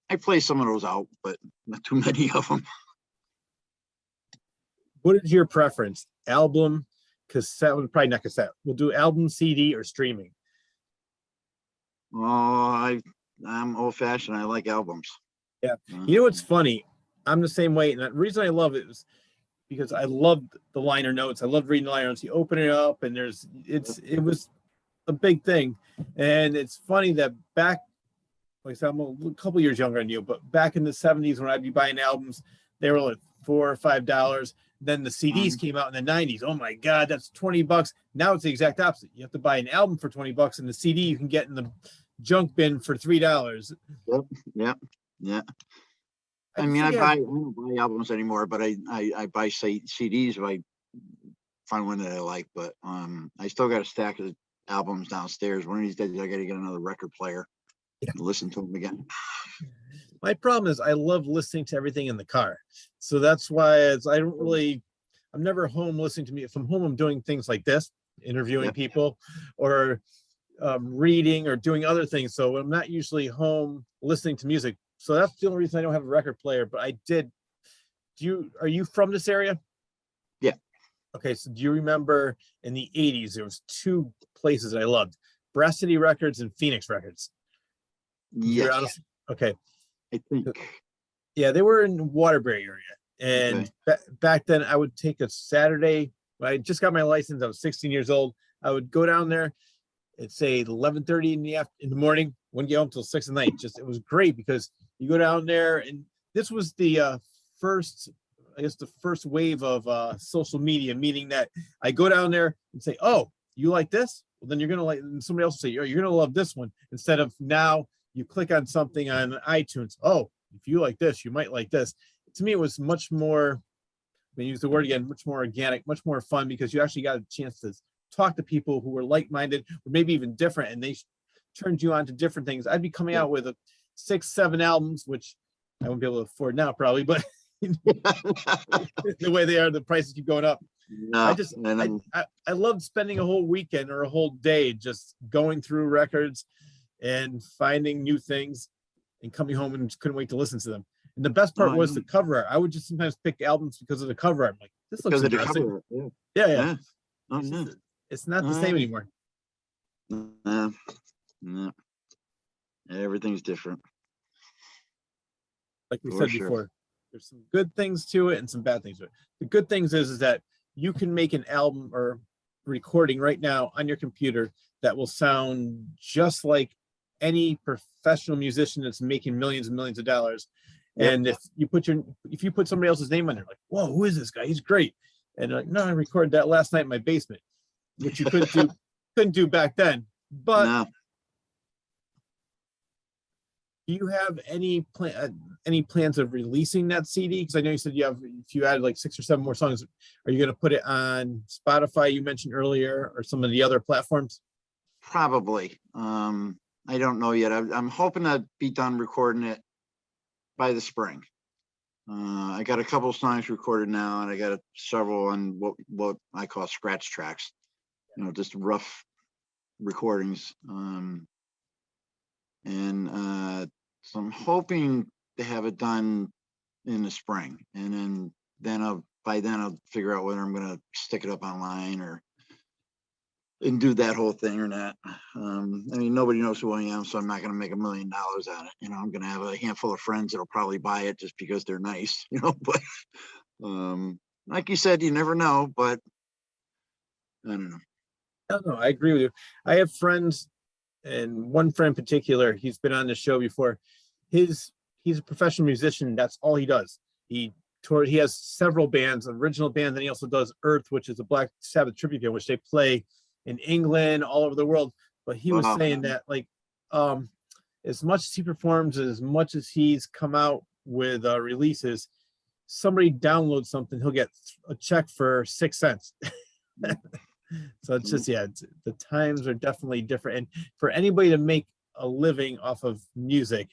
C: I play some of those out, but not too many of them.
D: What is your preference? Album, cassette? Well, probably not cassette. We'll do album, CD, or streaming.
C: Oh, I'm old fashioned. I like albums.
D: Yeah. You know what's funny? I'm the same way. And the reason I love it is because I love the liner notes. I love reading the liner notes. You open it up and it was a big thing. And it's funny that back, like I said, I'm a couple years younger than you, but back in the 70s when I'd be buying albums, they were like $4 or $5. Then the CDs came out in the 90s. Oh my God, that's $20. Now it's the exact opposite. You have to buy an album for $20, and the CD you can get in the junk bin for $3.
C: Yep. I mean, I don't buy albums anymore, but I buy CDs if I find one that I like. But I still got a stack of albums downstairs. One of these days, I got to get another record player and listen to them again.
D: My problem is I love listening to everything in the car, so that's why I'm never home listening to me. If I'm home, I'm doing things like this, interviewing people, or reading or doing other things. So I'm not usually home listening to music. So that's the only reason I don't have a record player, but I did. Are you from this area?
C: Yeah.
D: Okay. So do you remember in the 80s, there was 2 places that I loved, Brass City Records and Phoenix Records?
C: Yes.
D: Okay.
C: I think.
D: Yeah, they were in the Waterbury area. And back then I would take a Saturday, when I just got my license, I was 16 years old. I would go down there at say 11:30 in the morning, wouldn't get home until 6 at night. It was great because you go down there, and this was the first wave of social media, meaning that I go down there and say, oh, you like this? Well, then you're going to like, and somebody else will say, oh, you're going to love this one. Instead of now you click on something on iTunes. Oh, if you like this, you might like this. To me, it was much more, I use the word again, much more organic, much more fun, because you actually got a chance to talk to people who were like-minded or maybe even different, and they turned you on to different things. I'd be coming out with 6, 7 albums, which I won't be able to afford now probably, but the way they are, the prices keep going up. No, I loved spending a whole weekend or a whole day just going through records and finding new things and coming home and couldn't wait to listen to them. And the best part was the cover art. I would just sometimes pick albums because of the cover art. I'm like, this looks interesting. Yeah. It's not the same anymore.
C: No. Everything's different.
D: Like we said before, there's some good things to it and some bad things to it. The good things is that you can make an album or recording right now on your computer that will sound just like any professional musician that's making millions and millions of dollars. And if you put somebody else's name on there, like, whoa, who is this guy? He's great. And like, no, I recorded that last night in my basement, which you couldn't do back then. But do you have any plans of releasing that CD? Because I know you said if you added like 6 or 7 more songs, are you going to put it on Spotify, you mentioned earlier, or some of the other platforms?
C: Probably. I don't know yet. I'm hoping to be done recording it by the spring. I got a couple of songs recorded now, and I got several on what I call scratch tracks, just rough recordings. So I'm hoping to have it done in the spring, and then I'll by then I'll figure out whether I'm going to stick it up online and do that whole thing or not. I mean, nobody knows who I am, so I'm not going to make $1 million on it. You know, I'm going to have a handful of friends that'll probably buy it just because they're nice, you know, but like you said, you never know, but I don't know.
D: No, I agree with you. I have friends, and one friend in particular, he's been on the show before. He's a professional musician. That's all he does. He has several bands, an original band, then he also does Earth, which is a Black Sabbath tribute band, which they play in England, all over the world. But he was saying that, like, as much as he performs, as much as he's come out with releases, somebody downloads something, he'll get a check for 6 cents. So it's just, the times are definitely different. And for anybody to make a living off of music,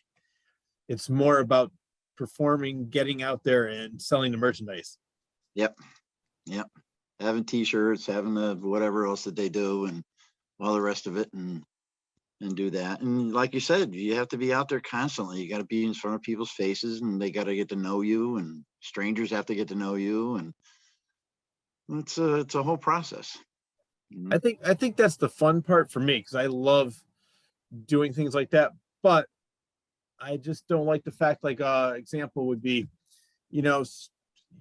D: it's more about performing, getting out there and selling the merchandise.
C: Yep. Having t-shirts, having the whatever else that they do and all the rest of it and do that. And like you said, you have to be out there constantly. You got to be in front of people's faces and they got to get to know you, and strangers have to get to know you. And it's a whole process.
D: I think that's the fun part for me, because I love doing things like that, but I just don't like the fact, like, example would be, you know,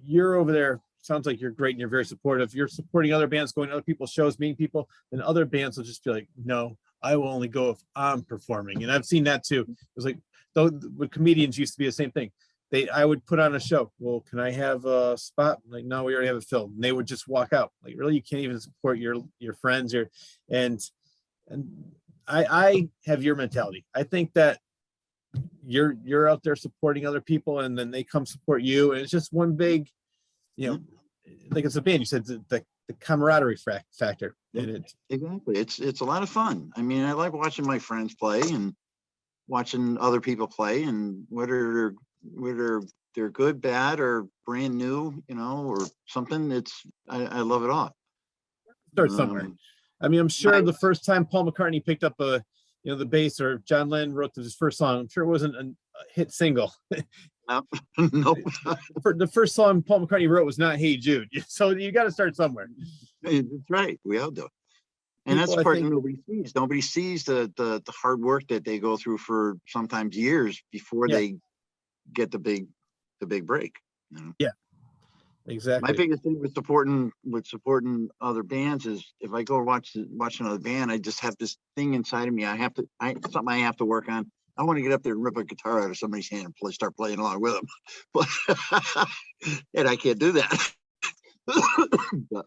D: you're over there, sounds like you're great and you're very supportive. You're supporting other bands, going to other people's shows, meeting people, and other bands will just be like, no, I will only go if I'm performing. And I've seen that too. It was like, though, with comedians used to be the same thing. I would put on a show. Well, can I have a spot? Like, no, we already have it filled. And they would just walk out. Like, really, you can't even support your friends, and I have your mentality. I think that you're out there supporting other people, and then they come support you, and it's just one big, you know, like it's a band. You said the camaraderie factor. And
C: Exactly. It's a lot of fun. I mean, I like watching my friends play and watching other people play, and whether they're good, bad, or brand new, you know, or something. I love it all.
D: Start somewhere. I mean, I'm sure the first time Paul McCartney picked up the bass, or John Lennon wrote his first song, I'm sure it wasn't a hit single.
C: No.
D: The first song Paul McCartney wrote was not "Hey Jude," so you got to start somewhere.
C: That's right. We all do it. And that's the part that nobody sees. Nobody sees the hard work that they go through for sometimes years before they get the big break. You know?
D: Yeah, exactly.
C: My biggest thing with supporting other bands is if I go watch another band, I just have this thing inside of me. Something I have to work on. I want to get up there and rip a guitar out of somebody's hand and start playing along with them, but and I can't do that. But,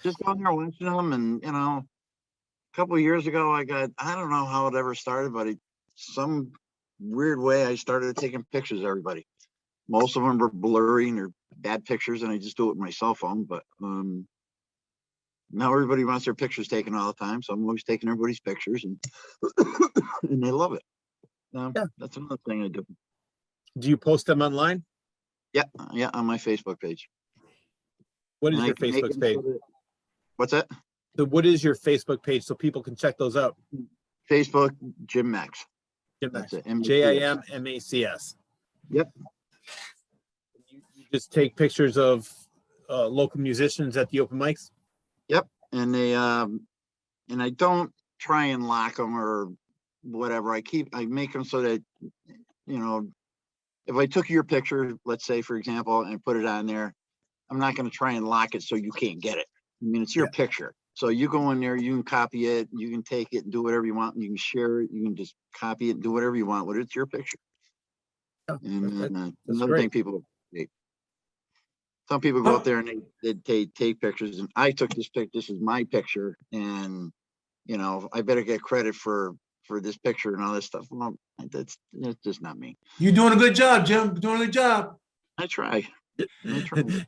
C: just going there watching them, and you know, a couple of years ago, I don't know how it ever started, but some weird way I started taking pictures of everybody. Most of them were blurry and they're bad pictures, and I just do it with my cell phone. But now everybody wants their pictures taken all the time, so I'm always taking everybody's pictures, and and they love it. That's another thing I do.
D: Do you post them online?
C: Yeah, on my Facebook page.
D: What is your Facebook page?
C: What's that?
D: What is your Facebook page so people can check those out?
C: Facebook, Jim Max.
D: Jim Max.
C: JIMMACS. Yep.
D: You just take pictures of local musicians at the open mics?
C: Yep. And and I don't try and lock them or whatever. I make them so that, you know, if I took your picture, let's say, for example, and put it on there, I'm not going to try and lock it so you can't get it. I mean, it's your picture. So you go in there, you can copy it, you can take it and do whatever you want. And you can share it. You can just copy it and do whatever you want with it. It's your picture. And another thing some people go up there and they take pictures, and I took this picture. This is my picture, and you know, I better get credit for this picture and all this stuff. Well, that's just not me.
B: You're doing a good job, Jim. You're doing a good job.
C: I try.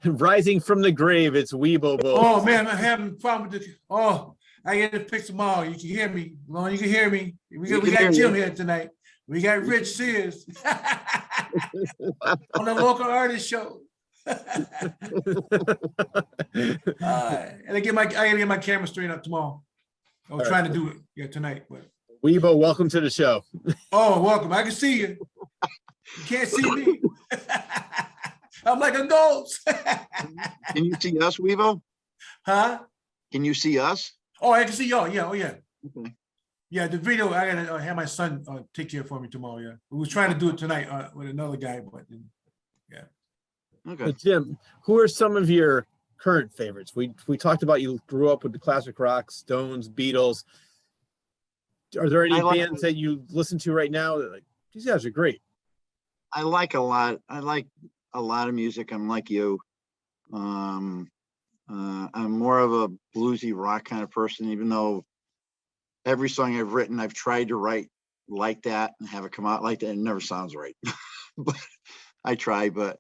D: Rising from the grave, it's Wibo.
B: Oh man, I'm having a problem with this. Oh, I get to fix them all. You can hear me. Long you can hear me. We got Jim here tonight. We got Rich Sears on the local artist show. And I gotta get my camera straightened up tomorrow. I was trying to do it tonight, but
D: Wibo, welcome to the show.
B: Oh, welcome. I can see you. You can't see me. I'm like adults.
C: Can you see us, Wibo?
B: Huh?
C: Can you see us?
B: Oh, I can see y'all. Yeah. Oh, yeah.
C: Okay.
B: Yeah, the video, I gotta have my son take care for me tomorrow. Yeah, we was trying to do it tonight with another guy, but yeah.
C: Okay.
D: But Jim, who are some of your current favorites? We talked about you grew up with the classic rock, Stones, Beatles. Are there any bands that you listen to right now that like these guys are great?
C: I like a lot. I like a lot of music. I'm like you. I'm more of a bluesy rock kind of person, even though every song I've written, I've tried to write like that and have it come out like that. It never sounds right, but I try. But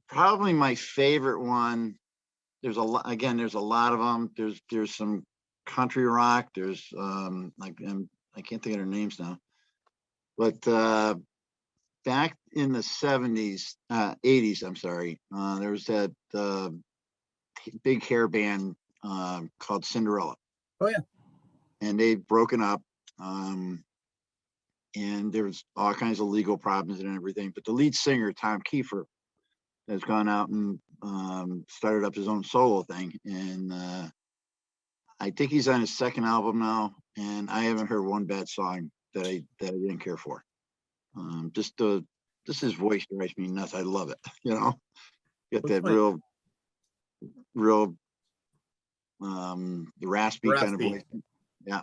C: probably my favorite one. There's a lot. Again, there's a lot of them. There's some country rock. There's like I can't think of their names now, but back in the 70s, 80s, I'm sorry, there was that big hair band called Cinderella.
D: Oh yeah.
C: And they'd broken up, and there was all kinds of legal problems and everything. But the lead singer, Tom Kiefer, has gone out and started up his own solo thing. And I think he's on his second album now, and I haven't heard one bad song that I didn't care for. Just his voice drives me nuts. I love it. You know, get that real raspy kind of voice. Yeah,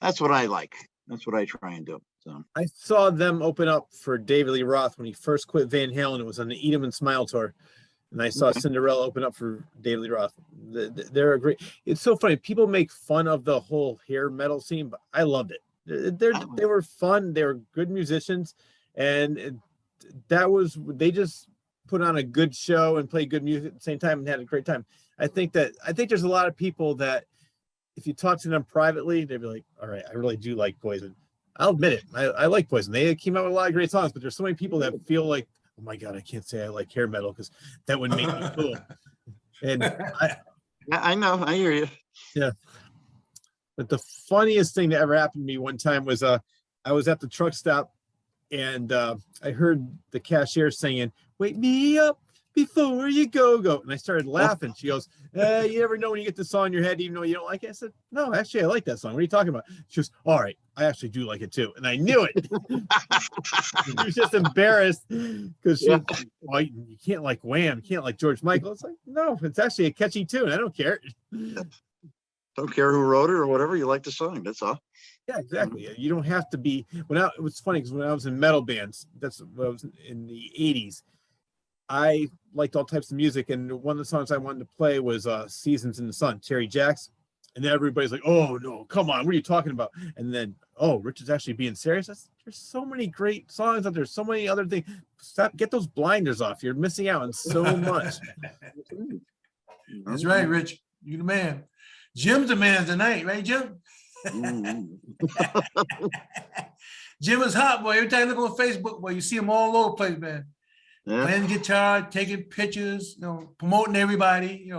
C: that's what I like. That's what I try and do. So
D: I saw them open up for David Lee Roth when he first quit Van Halen. It was on the Eat 'Em and Smile tour. And I saw Cinderella open up for David Lee Roth. They're a great. It's so funny. People make fun of the whole hair metal scene, but I loved it. They were fun. They were good musicians, and they just put on a good show and played good music at the same time and had a great time. I think there's a lot of people that if you talk to them privately, they'd be like, all right, I really do like Poison. I'll admit it. I like Poison. They came out with a lot of great songs, but there's so many people that feel like, oh my God, I can't say I like hair metal because that would make me cool. And
C: I know, I hear you.
D: Yeah. But the funniest thing that ever happened to me one time was I was at the truck stop and I heard the cashier singing, "Wake me up before you go." And I started laughing. She goes, "You never know when you get the song in your head, even though you don't like it." I said, "No, actually, I like that song. What are you talking about?" She goes, "All right, I actually do like it too." And I knew it. She was just embarrassed because well, you can't like Wham, you can't like George Michael. It's like, no, it's actually a catchy tune. I don't care.
C: Don't care who wrote it or whatever. You like the song. That's all.
D: Yeah, exactly. You don't have to be. It was funny because when I was in metal bands, that's when I was in the 80s. I liked all types of music, and one of the songs I wanted to play was "Seasons in the Sun," Terry Jacks. And then everybody's like, "Oh no, come on, what are you talking about?" And then, "Oh, Rich is actually being serious." There's so many great songs out there, so many other things. Get those blinders off. You're missing out on so much.
B: That's right, Rich. You the man. Jim's the man tonight, right, Jim? Jim is hot, boy. Every time you look on Facebook, boy, you see him all over the place, man.
C: Yeah.
B: Playing guitar, taking pictures, promoting everybody,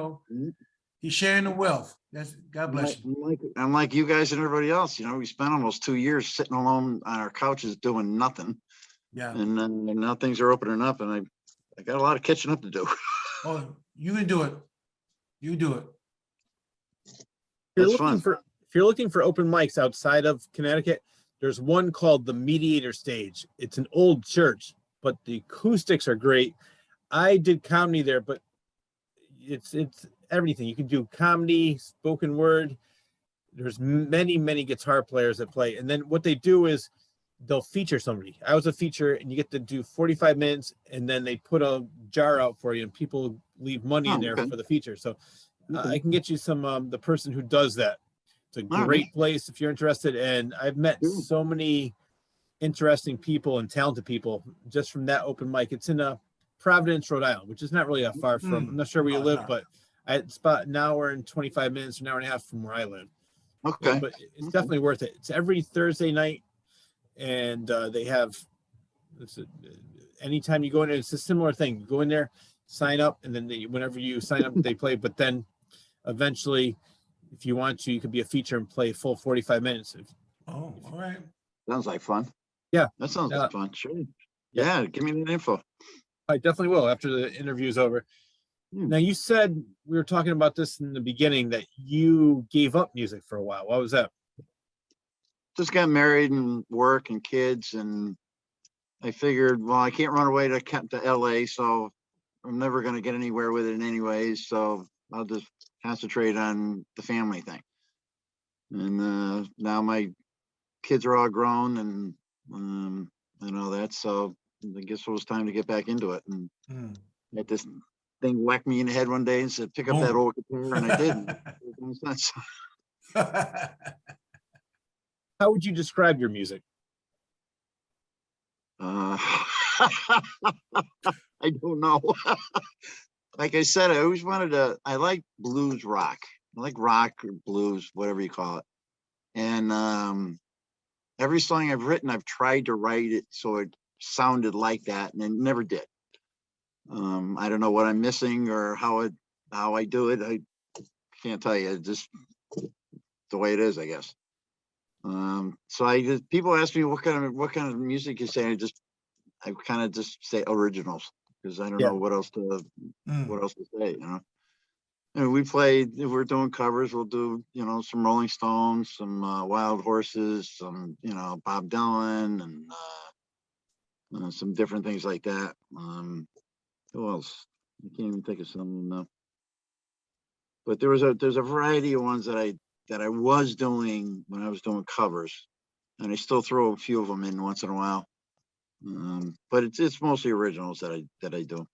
B: he's sharing the wealth. That's God bless you.
C: I'm like you guys and everybody else. We spent almost 2 years sitting alone on our couches doing nothing.
B: Yeah.
C: And then now things are opening up, and I got a lot of catching up to do.
B: Oh, you can do it. You do it.
C: That's fun.
D: If you're looking for open mics outside of Connecticut, there's one called the Mediator Stage. It's an old church, but the acoustics are great. I did comedy there, but it's everything. You can do comedy, spoken word. There's many guitar players that play. And then what they do is they'll feature somebody. I was a feature, and you get to do 45 minutes, and then they put a jar out for you, and people leave money in there for the feature. So I can get you some, the person who does that. It's a great place if you're interested. And I've met so many interesting people and talented people just from that open mic. It's in Providence, Rhode Island, which is not really that far from, I'm not sure where you live, but it's about an hour and 25 minutes, an hour and a half from where I live.
C: Okay.
D: But it's definitely worth it. It's every Thursday night. And they have, anytime you go in there, it's a similar thing. You go in there, sign up, and then whenever you sign up, they play. But then eventually, if you want to, you could be a feature and play full 45 minutes.
B: Oh, all right.
C: Sounds like fun.
D: Yeah.
C: That sounds like fun. Sure. Yeah, give me that info.
D: I definitely will after the interview's over. Now, you said, we were talking about this in the beginning, that you gave up music for a while. What was that?
C: Just got married and work and kids, and I figured, well, I can't run away to LA, so I'm never going to get anywhere with it anyways. So I'll just concentrate on the family thing. And now my kids are all grown and all that. So I guess it was time to get back into it. And let this thing whacked me in the head one day and said, pick up that old guitar, and I did.
D: How would you describe your music?
C: I don't know. Like I said, I always I like blues rock. I like rock or blues, whatever you call it. And every song I've written, I've tried to write it so it sounded like that, and it never did. I don't know what I'm missing or how I do it. I can't tell you. It's just the way it is, I guess. So people ask me what kind of music you say. I kind of just say originals, because I don't know what else to say, you know. And if we're doing covers, we'll do, some Rolling Stones, some Wild Horses, some, Bob Dylan, and some different things like that. Who else? I can't even think of some of them now. But there's a variety of ones that I was doing when I was doing covers, and I still throw a few of them in once in a while. But it's mostly originals that I do.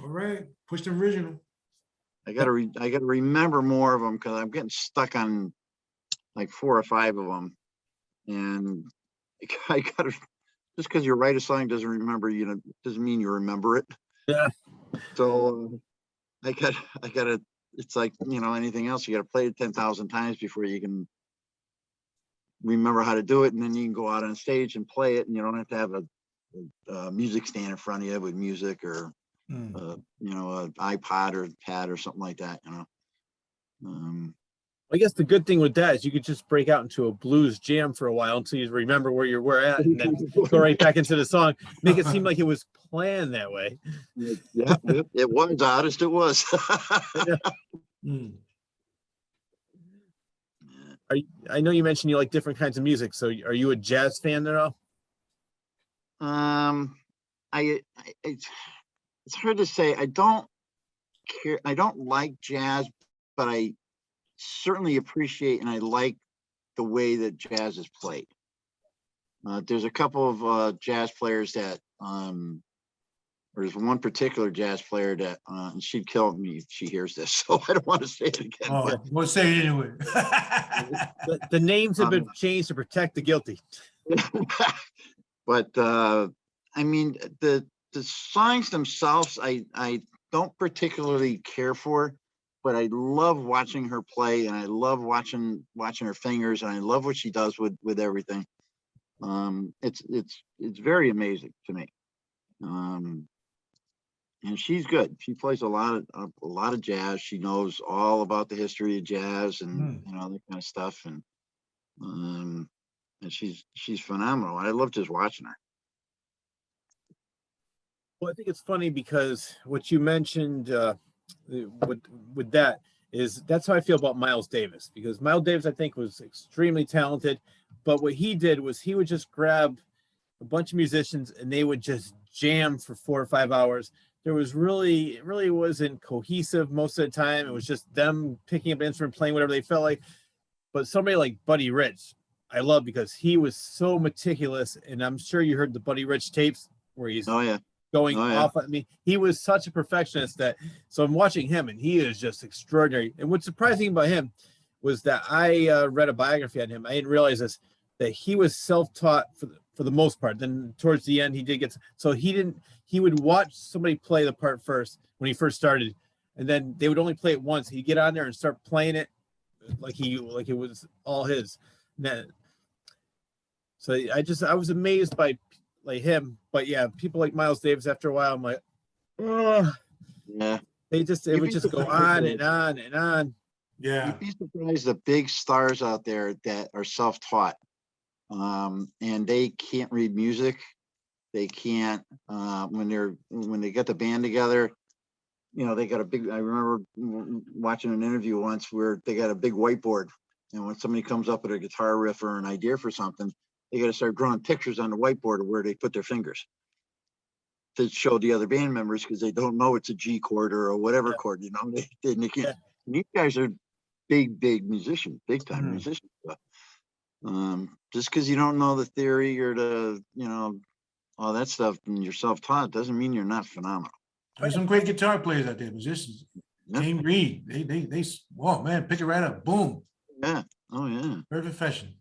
B: All right, push the original.
C: I gotta remember more of them, because I'm getting stuck on like 4 or 5 of them, and I gotta, just because you write a song doesn't mean you remember it.
D: Yeah.
C: So I gotta. It's like, anything else. You gotta play it 10,000 times before you can remember how to do it, and then you can go out on stage and play it, and you don't have to have a music stand in front of you with music, or an iPod or pad or something like that.
D: I guess the good thing with that is you could just break out into a blues jam for a while until you remember where you were at, and then go right back into the song. Make it seem like it was planned that way.
C: Yeah, it was honest. It was.
D: I know you mentioned you like different kinds of music. So are you a jazz fan at all?
C: It's hard to say. I don't care. I don't like jazz, but I certainly appreciate and I like the way that jazz is played. There's a couple of jazz players that there's one particular jazz player that and she'd kill me if she hears this, so I don't want to say it again.
B: Oh, we'll say it anyway.
D: The names have been changed to protect the guilty.
C: But I mean, the songs themselves, I don't particularly care for, but I love watching her play, and I love watching her fingers, and I love what she does with everything. It's very amazing to me. And she's good. She plays a lot of jazz. She knows all about the history of jazz and that kind of stuff. And she's phenomenal. I love just watching her.
D: Well, I think it's funny because what you mentioned with that is that's how I feel about Miles Davis, because Miles Davis, I think, was extremely talented, but what he did was he would just grab a bunch of musicians and they would just jam for 4 or 5 hours. It really wasn't cohesive most of the time. It was just them picking up an instrument, playing whatever they felt like. But somebody like Buddy Rich, I love, because he was so meticulous, and I'm sure you heard the Buddy Rich tapes where he's going off at me. He was such a perfectionist so I'm watching him and he is just extraordinary. And what's surprising about him was that I read a biography on him. I didn't realize this, that he was self-taught for the most part. Then towards the end, he did get, so he would watch somebody play the part first when he first started, and then they would only play it once. He'd get on there and start playing it like it was all his. So I was amazed by like him, but yeah, people like Miles Davis, after a while, I'm like, oh, yeah, it would just go on and on and on.
B: Yeah,
C: you'd be surprised the big stars out there that are self-taught, and they can't read music, They can't, when they get the band together, you know, they got a big, I remember watching an interview once where they got a big whiteboard. And when somebody comes up with a guitar riff or an idea for something, they got to start drawing pictures on the whiteboard of where they put their fingers to show the other band members, because they don't know it's a G chord or a whatever chord, you know, they can't.
A: Yeah.
C: And these guys are big musicians, big time musicians. But, just because you don't know the theory or the, you know, all that stuff and you're self-taught doesn't mean you're not phenomenal.
B: There's some great guitar players out there, musicians.
C: Yeah.
B: Jane Reed, they, oh man, pick it right up, boom.
C: Yeah. Oh yeah.
B: Very professional.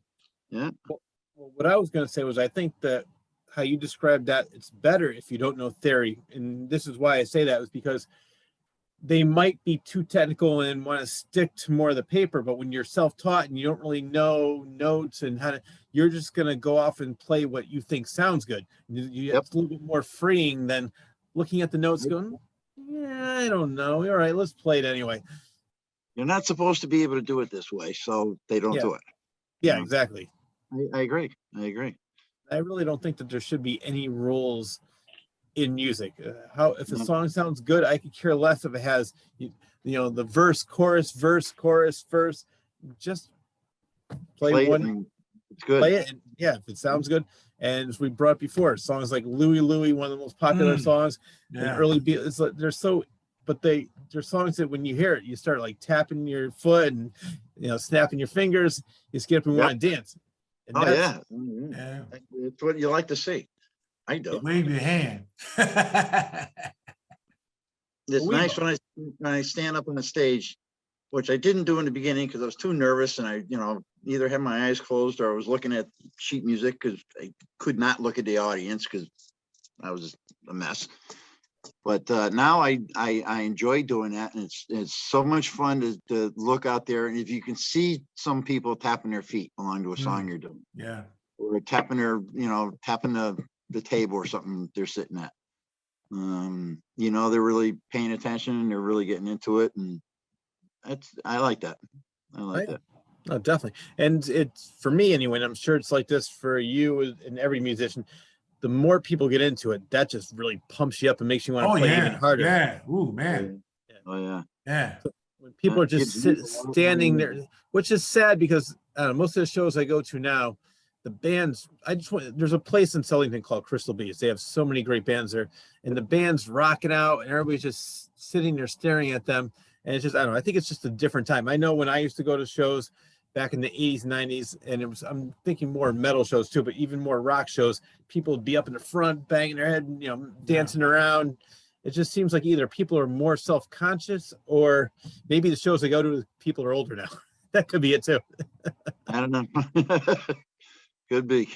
C: Yeah.
A: Well, what I was going to say was, I think that how you described that, it's better if you don't know theory. And this is why I say that, is because they might be too technical and want to stick to more of the paper, but when you're self-taught and you don't really know notes and how to, you're just going to go off and play what you think sounds good. It's a little bit more freeing than looking at the notes going, yeah, I don't know. All right, let's play it anyway.
C: You're not supposed to be able to do it this way, so they don't do it.
A: Yeah,
C: Yeah.
A: exactly.
C: I agree. I agree.
A: I really don't think that there should be any rules in music. How if a song sounds good, I could care less if it has you know, the verse, chorus, verse, verse. Just play one.
C: It, it's good.
A: Play it, and yeah, if it sounds good. And as we brought up before, songs like Louie Louie, one of the most popular songs in early beat. It's like they're so, but they're songs that when you hear it, you start like tapping your foot and, you know, snapping your fingers. You skip and want to dance. And
C: Oh yeah.
B: Yeah.
C: It's what you like to see. I do.
B: Wave your hand.
C: It's nice when I stand up on the stage, which I didn't do in the beginning because I was too nervous, and I, you know, either had my eyes closed or I was looking at sheet music because I could not look at the audience because I was a mess. But now I enjoy doing that, and it's so much fun to look out there, and if you can see some people tapping their feet along to a song you're doing, or tapping the table or something they're sitting at. You know, they're really paying attention and they're really getting into it, and I like that. I like that.
A: Oh, definitely. And it's for me anyway, and I'm sure it's like this for you and every musician. The more people get into it, that just really pumps you up and makes you want to play even harder.
B: Yeah. Ooh, man.
C: Oh yeah.
B: Yeah.
A: So when people are just standing there, which is sad because most of the shows I go to now, the bands, there's a place in Sullyton called Crystal Bees. They have so many great bands there, and the band's rocking out and everybody's just sitting there staring at them. And it's just, I don't know, I think it's just a different time. I know when I used to go to shows back in the 80s, 90s, and I'm thinking more metal shows too, but even more rock shows, people would be up in the front, banging their head, and, you know, dancing around. It just seems like either people are more self-conscious, or maybe the shows I go to, people are older now. That could be it too.
C: I don't know. Could be.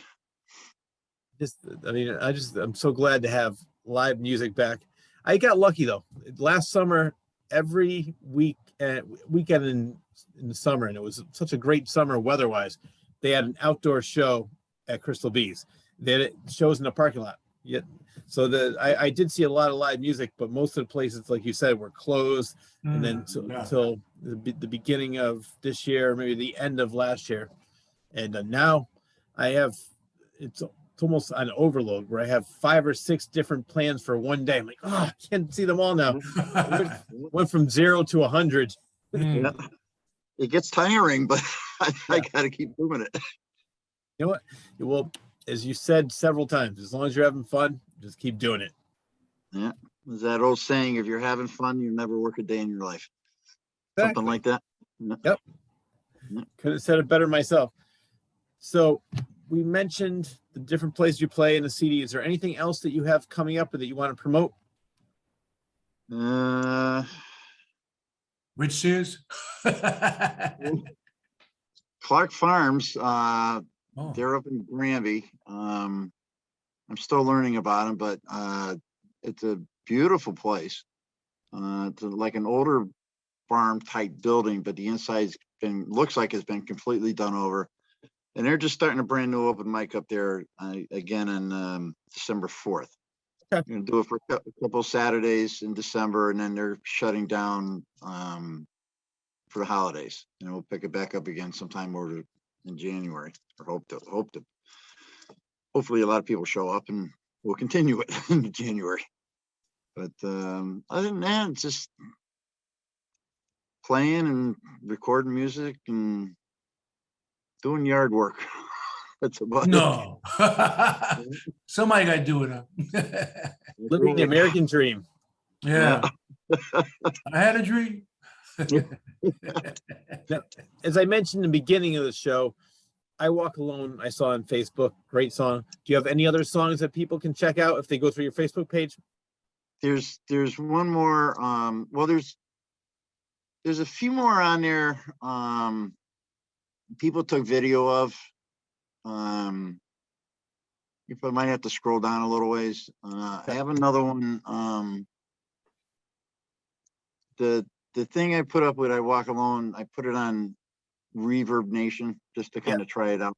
A: I'm so glad to have live music back. I got lucky though. Last summer, every weekend in the summer, and it was such a great summer weather-wise, they had an outdoor show at Crystal Bees. They had shows in the parking lot. Yeah, so I did see a lot of live music, but most of the places, like you said, were closed. And then until the beginning of this year, maybe the end of last year, and now I have it's almost an overload where I have 5 or 6 different plans for one day. I'm like, oh, I can't see them all now. Went from 0 to 100.
C: Yeah. It gets tiring, but I got to keep doing it.
A: You know what? Well, as you said several times, as long as you're having fun, just keep doing it.
C: Yeah. There's that old saying, if you're having fun, you never work a day in your life. Exactly. Something like that.
A: Yep. Couldn't have said it better myself. So we mentioned the different places you play in the CD. Is there anything else that you have coming up or that you want to promote?
B: Which is
C: Clark Farms. They're up in Granby. I'm still learning about them, but it's a beautiful place. It's like an older farm type building, but the inside's looks like it's been completely done over. And they're just starting a brand new open mic up there again on December 4th. Okay. We're gonna do it for a couple Saturdays in December, and then they're shutting down for the holidays. And we'll pick it back up again sometime over in January, or hope to. Hopefully, a lot of people show up and we'll continue it in January. But other than that, it's just playing and recording music and doing yard work. That's about
B: No. Somebody got to do it.
A: Living the American dream.
B: Yeah. I had a dream.
A: As I mentioned in the beginning of the show, I Walk Alone, I saw on Facebook. Great song. Do you have any other songs that people can check out if they go through your Facebook page?
C: There's one more. Well, there's a few more on there. People took video of. You might have to scroll down a little ways. I have another one. The thing I put up with I Walk Alone, I put it on Reverb Nation just to kind of try it out.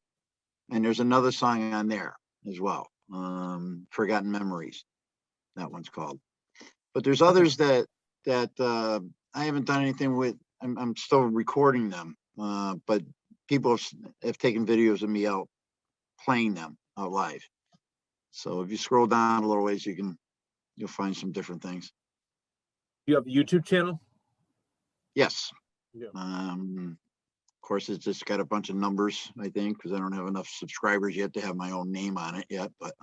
C: And there's another song on there as well. Forgotten Memories, that one's called. But there's others that I haven't done anything with. I'm still recording them, but people have taken videos of me out playing them out live. So if you scroll down a little ways, you'll find some different things.
A: You have a YouTube channel?
C: Yes.
A: Yeah.
C: Of course, it's just got a bunch of numbers, I think, because I don't have enough subscribers yet to have my own name on it yet. But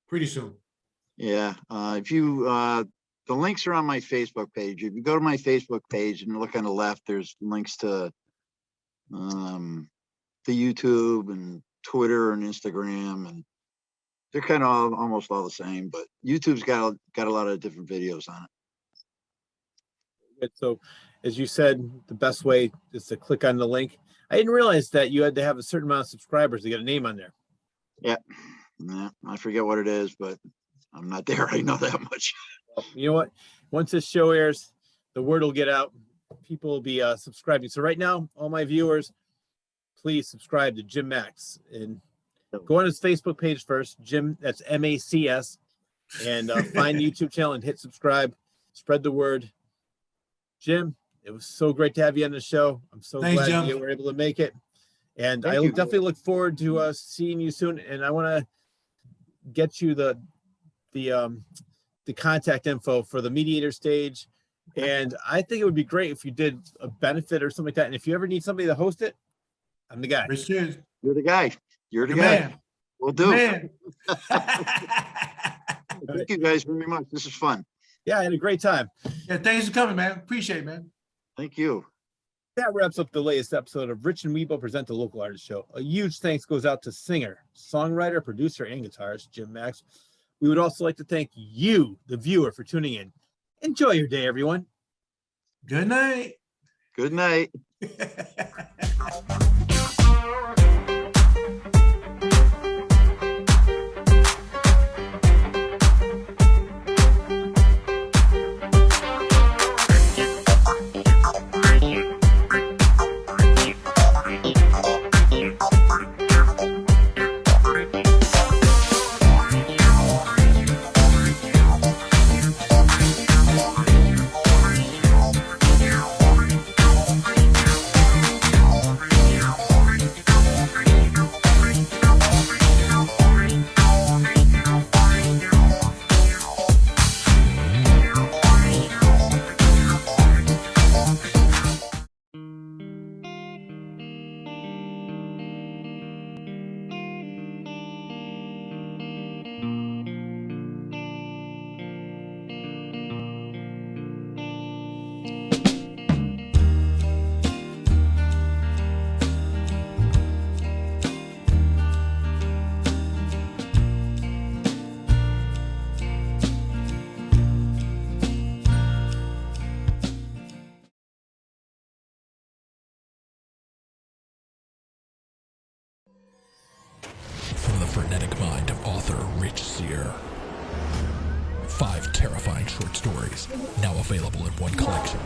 B: pretty soon.
C: Yeah. If you the links are on my Facebook page. If you go to my Facebook page and look on the left, there's links to the YouTube and Twitter and Instagram, and they're kind of almost all the same. But YouTube's got a lot of different videos on it.
A: So, as you said, the best way is to click on the link. I didn't realize that you had to have a certain amount of subscribers to get a name on there.
C: Yeah. Nah, I forget what it is, but I'm not there. I know that much.
A: You know what? Once this show airs, the word will get out. People will be subscribing. So right now, all my viewers, please subscribe to Jim Macs and go on his Facebook page first. Jim, that's MACS, and find the YouTube channel and hit subscribe. Spread the word. Jim, it was so great to have you on the show. I'm so glad
B: Jim.
A: you were able to make it. And
C: Thank
A: I
C: you.
A: definitely look forward to seeing you soon. And I want to get you the contact info for the mediator stage. And I think it would be great if you did a benefit or something like that. And if you ever need somebody to host it, I'm the guy.
B: Richard,
C: You're the guy. You're the
B: the
C: guy.
B: man.
C: We'll
B: The
C: do.
B: man.
C: Thank you guys very much. This is fun.
A: Yeah, I had a great time.
B: Yeah, thanks for coming, man. Appreciate it, man.
C: Thank you.
A: That wraps up the latest episode of Rich and Wibo Present the Local Artist Show. A huge thanks goes out to singer, songwriter, producer, and guitarist Jim Macs. We would also like to thank you, the viewer, for tuning in. Enjoy your day, everyone.
B: Good night.
C: Good night.
E: From the frenetic mind of author Rich Sear. 5 terrifying short stories, now available in one collection.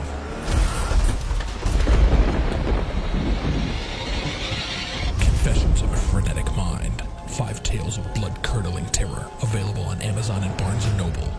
E: Confessions of a Frenetic Mind. 5 tales of blood-curdling terror, available on Amazon and Barnes & Noble.